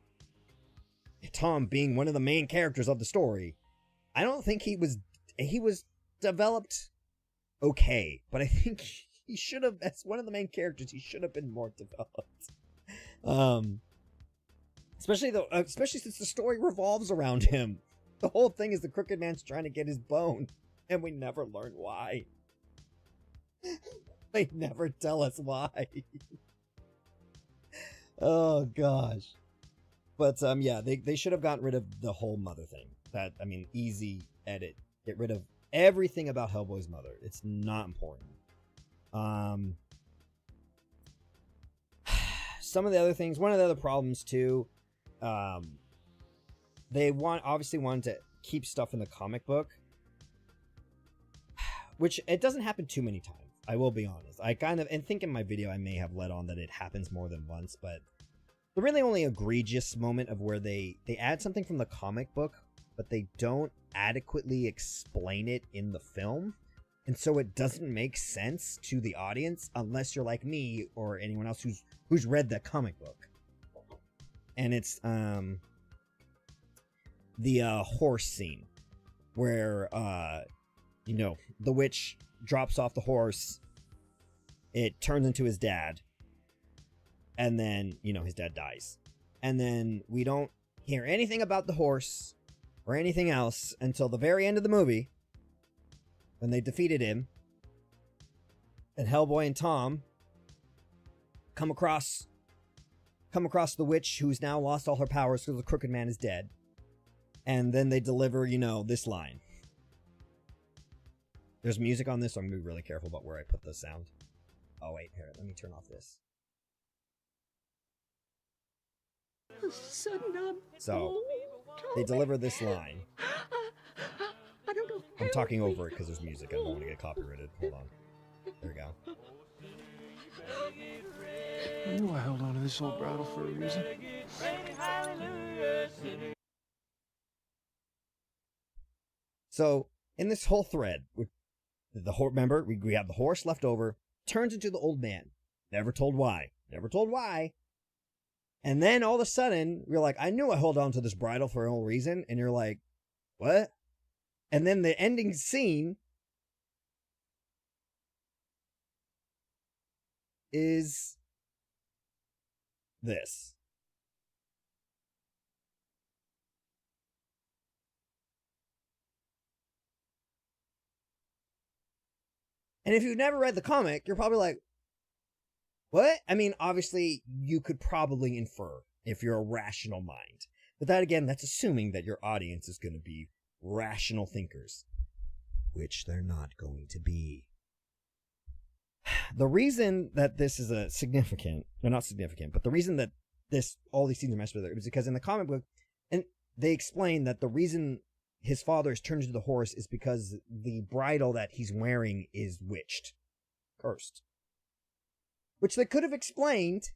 being one of the main characters of the story, I don't think he was developed okay. But I think he should have, as one of the main characters, he should have been more developed. Especially since the story revolves around him. The whole thing is the Crooked Man's trying to get his bone. And we never learn why. They never tell us why. Oh, gosh. But, yeah, they should have gotten rid of the whole mother thing. Easy edit. Get rid of everything about Hellboy's mother. It's not important. Some of the other things, one of the other problems, too, they obviously wanted to keep stuff in the comic book. Which, it doesn't happen too many times. I will be honest. And think in my video I may have let on that it happens more than once, but the really only egregious moment of where they add something from the comic book, but they don't adequately explain it in the film, and so it doesn't make sense to the audience unless you're like me or anyone else who's read the comic book. And it's the horse scene where the witch drops off the horse. It turns into his dad. And then, you know, his dad dies. And then we don't hear anything about the horse or anything else until the very end of the movie, when they defeated him, and Hellboy and Tom come across the witch who's now lost all her powers because the Crooked Man is dead. And then they deliver, you know, this line. There's music on this, so I'm going to be really careful about where I put the sound. Oh, wait, here, let me turn off this. So, they deliver this line. I'm talking over it because there's music. I don't want to get copyrighted. Hold on. There we go. I knew I held on to this old bridle for a reason. So, in this whole thread, remember, we have the horse left over, turns into the old man. Never told why. Never told why. And then all of a sudden, you're like, I knew I held on to this bridle for a whole reason. And you're like, what? And then the ending scene is this. And if you've never read the comic, you're probably like, what? I mean, obviously, you could probably infer if you're a rational mind. But that, again, that's assuming that your audience is going to be rational thinkers, which they're not going to be. The reason that this is a significant, no, not significant, but the reason that all these scenes are messed with it is because in the comic book, and they explain that the reason his father is turned into the horse is because the bridle that he's wearing is witched, cursed. Which they could have explained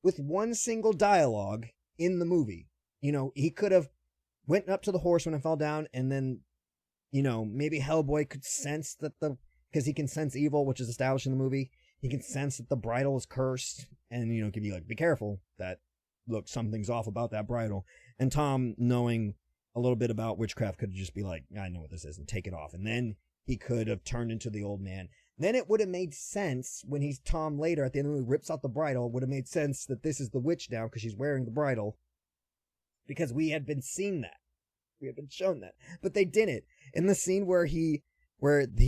with one single dialogue in the movie. You know, he could have went up to the horse when it fell down, and then, you know, maybe Hellboy could sense that because he can sense evil, which is established in the movie. He can sense that the bridle is cursed, and, you know, can be like, be careful that, look, something's off about that bridle. And Tom, knowing a little bit about witchcraft, could just be like, I know what this is, and take it off. And then he could have turned into the old man. Then it would have made sense when Tom later at the end of the movie rips out the bridle, would have made sense that this is the witch now because she's wearing the bridle. Because we had been seeing that. We had been shown that. But they didn't. In the scene where he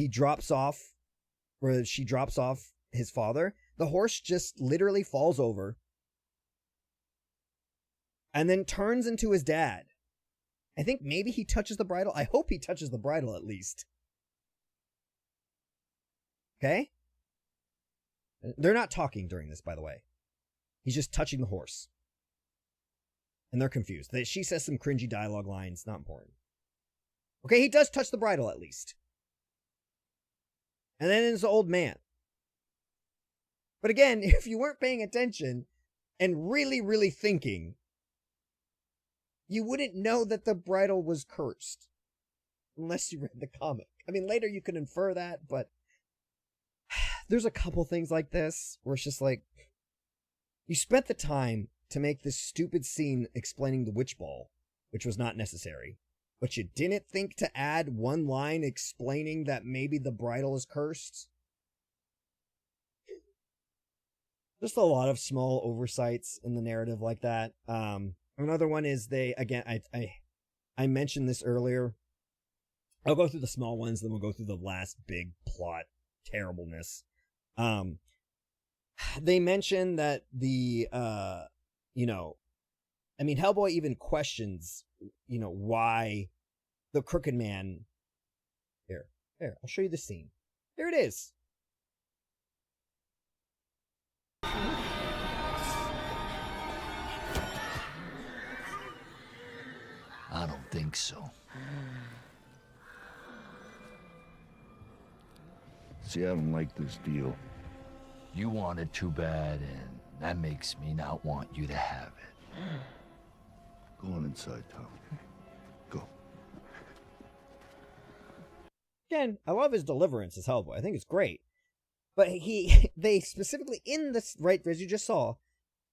drops off, where she drops off his father, the horse just literally falls over and then turns into his dad. I think maybe he touches the bridle. I hope he touches the bridle at least. Okay? They're not talking during this, by the way. He's just touching the horse. And they're confused. She says some cringy dialogue lines. Not important. Okay, he does touch the bridle at least. And then it's the old man. But again, if you weren't paying attention and really, really thinking, you wouldn't know that the bridle was cursed. Unless you read the comic. I mean, later you could infer that, but there's a couple things like this where it's just like, you spent the time to make this stupid scene explaining the witch ball, which was not necessary, but you didn't think to add one line explaining that maybe the bridle is cursed? Just a lot of small oversights in the narrative like that. Another one is I mentioned this earlier. I'll go through the small ones, then we'll go through the last big plot terribleness. They mention that Hellboy even questions, why the Crooked Man. Here, I'll show you the scene. Here it is. I don't think so. See, I don't like this deal. You want it too bad, and that makes me not want you to have it. Go on inside, Tom. Go. Again, I love his deliverance as Hellboy. I think it's great. But they specifically, in this, right, as you just saw,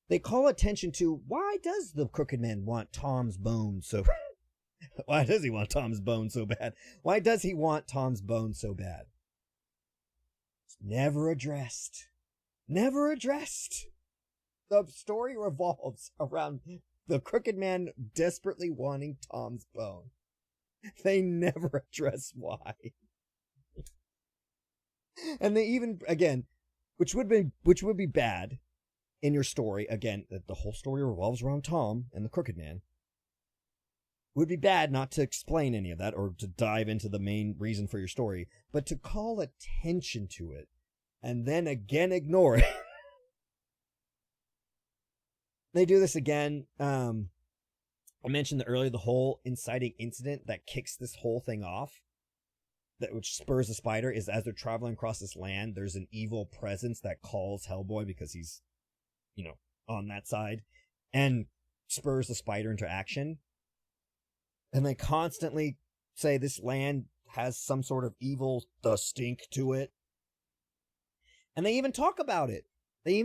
they call attention to, why does the Crooked Man want Tom's bones so Why does he want Tom's bones so bad? Why does he want Tom's bones so bad? It's never addressed. Never addressed. The story revolves around the Crooked Man desperately wanting Tom's bone. They never address why. And they even, again, which would be bad in your story, again, that the whole story revolves around Tom and the Crooked Man. Would be bad not to explain any of that or to dive into the main reason for your story, but to call attention to it and then again ignore it. They do this again. I mentioned earlier the whole inciting incident that kicks this whole thing off, that which spurs the spider, is as they're traveling across this land, there's an evil presence that calls Hellboy because he's, on that side, and spurs the spider into action. And they constantly say this land has some sort of evil, the stink to it. And they even talk about it. Here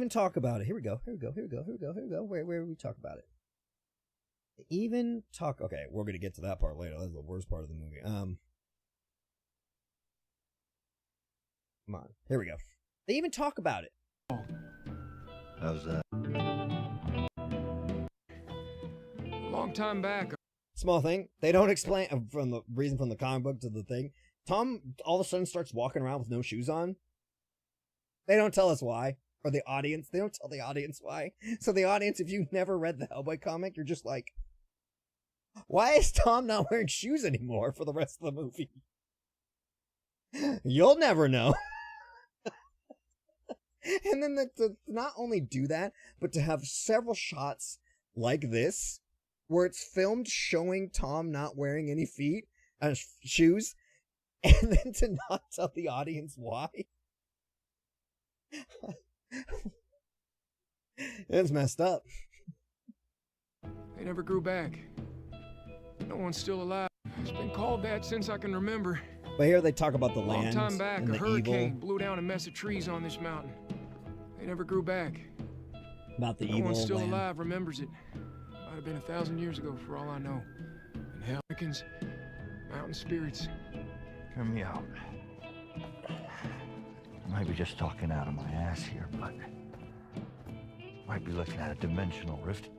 we go. Where we talk about it? They even talk. Okay, we're going to get to that part later. That's the worst part of the movie. Come on. Here we go. They even talk about it. How's that? A long time back. Small thing. They don't explain from the reason from the comic book to the thing. Tom all of a sudden starts walking around with no shoes on. They don't tell us why. Or the audience. They don't tell the audience why. So the audience, if you've never read the Hellboy comic, you're just like, why is Tom not wearing shoes anymore for the rest of the movie? You'll never know. And then to not only do that, but to have several shots like this, where it's filmed showing Tom not wearing any shoes, and then to not tell the audience why. It's messed up. They never grew back. No one's still alive. It's been called that since I can remember. But here they talk about the A long land time back, and a the hurricane evil. blew down a mess of trees on this mountain. They never grew back. About the No evil one still land. alive remembers it. Might have been 1,000 years ago, for all I know. And Hellicans, mountain spirits. Hear me out. I might be just talking out of my ass here, but might be looking at a dimensional rift.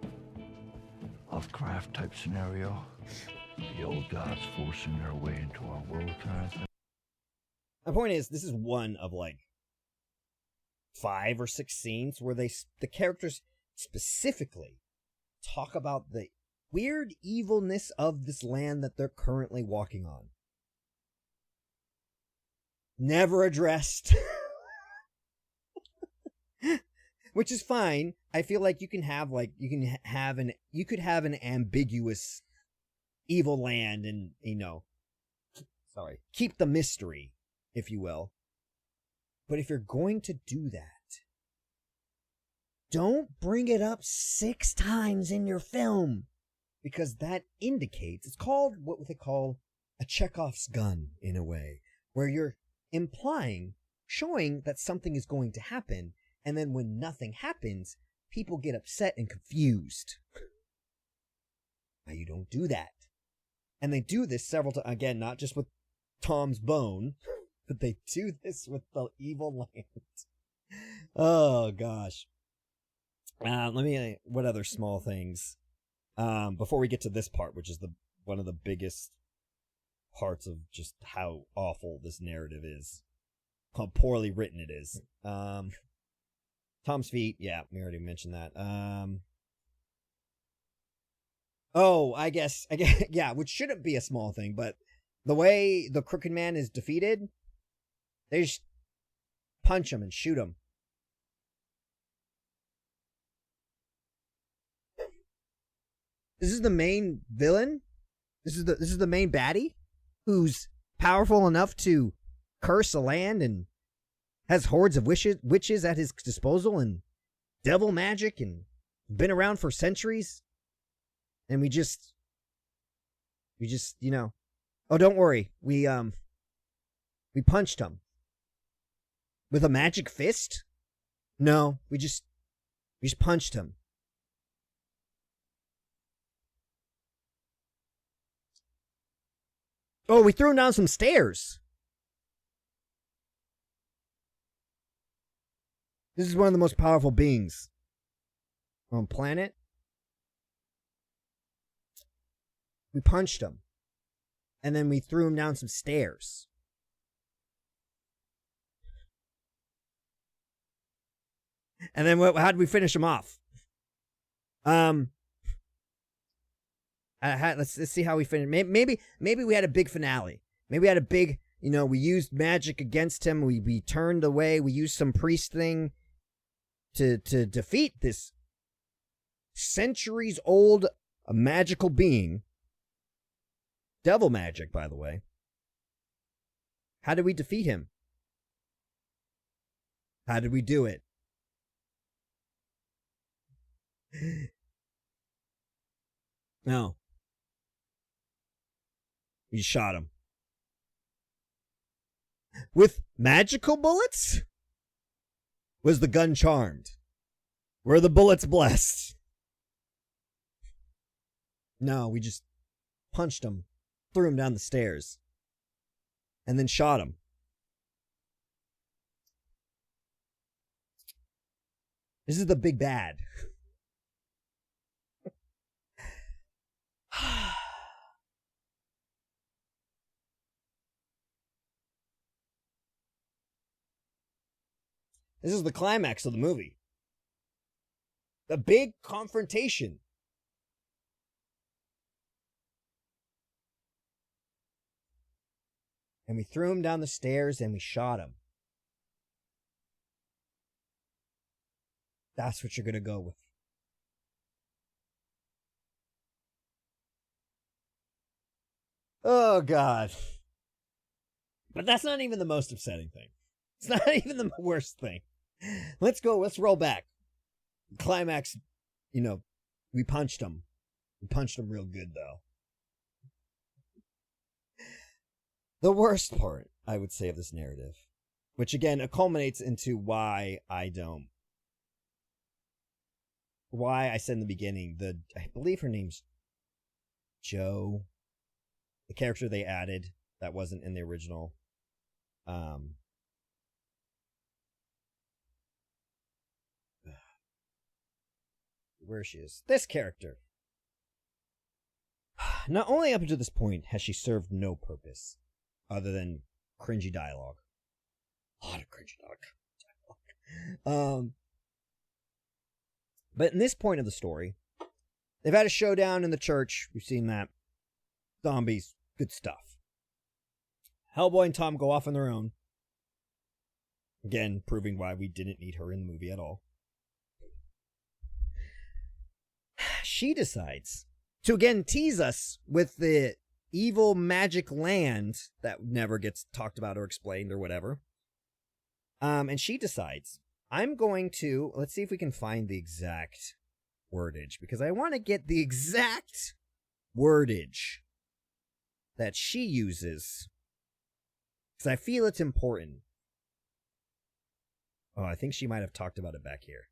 Lovecraft type scenario. The old gods forcing their way into our world kind of thing. My point is, this is one of like 5 or 6 scenes where the characters specifically talk about the weird evilness of this land that they're currently walking on. Never addressed. Which is fine. I feel like you could have an ambiguous evil land and, keep the mystery, if you will. But if you're going to do that, don't bring it up 6 times in your film, because that indicates, it's called what they call a Chekhov's gun, in a way, where you're showing that something is going to happen, and then when nothing happens, people get upset and confused. Now you don't do that. And they do this several times, again, not just with Tom's bone, but they do this with the evil land. Oh, gosh. What other small things? Before we get to this part, which is one of the biggest parts of just how awful this narrative is. How poorly written it is. Tom's feet, yeah, we already mentioned that. I guess, yeah, which shouldn't be a small thing, but the way the Crooked Man is defeated, they just punch him and shoot him. This is the main villain? This is the main baddie? Who's powerful enough to curse a land and has hordes of witches at his disposal and devil magic and been around for centuries. And we just, oh, don't worry. We punched him. With a magic fist? No, we just punched him. Oh, we threw him down some stairs. This is one of the most powerful beings on planet. We punched him. And then we threw him down some stairs. And then how did we finish him off? Let's see how we finish. Maybe we had a big finale. Maybe we had a big, we used magic against him. We turned away. We used some priest thing to defeat this centuries old magical being. Devil magic, by the way. How did we defeat him? How did we do it? No. We shot him. With magical bullets? Was the gun charmed? Were the bullets blessed? No, we just punched him, threw him down the stairs, and then shot him. This is the big bad. This is the climax of the movie. The big confrontation. And we threw him down the stairs and we shot him. That's what you're going to go with. Oh, God. But that's not even the most upsetting thing. It's not even the worst thing. Let's roll back. Climax, we punched him. We punched him real good, though. The worst part, I would say, of this narrative, which again culminates into why I said in the beginning, I believe her name's Jo, the character they added that wasn't in the original. Where she is. This character. Not only up until this point has she served no purpose other than cringy dialogue. A lot of cringy dialogue. But in this point of the story, they've had a showdown in the church. We've seen that. Zombies. Good stuff. Hellboy and Tom go off on their own. Again, proving why we didn't need her in the movie at all. She decides to again tease us with the evil magic land that never gets talked about or explained or whatever. And she decides, I'm going to, let's see if we can find the exact wordage, because I want to get the exact wordage that she uses, because I feel it's important. Oh, I think she might have talked about it back here.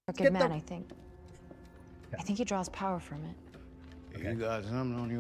A good man, I think. I think he draws power from it. You got something on your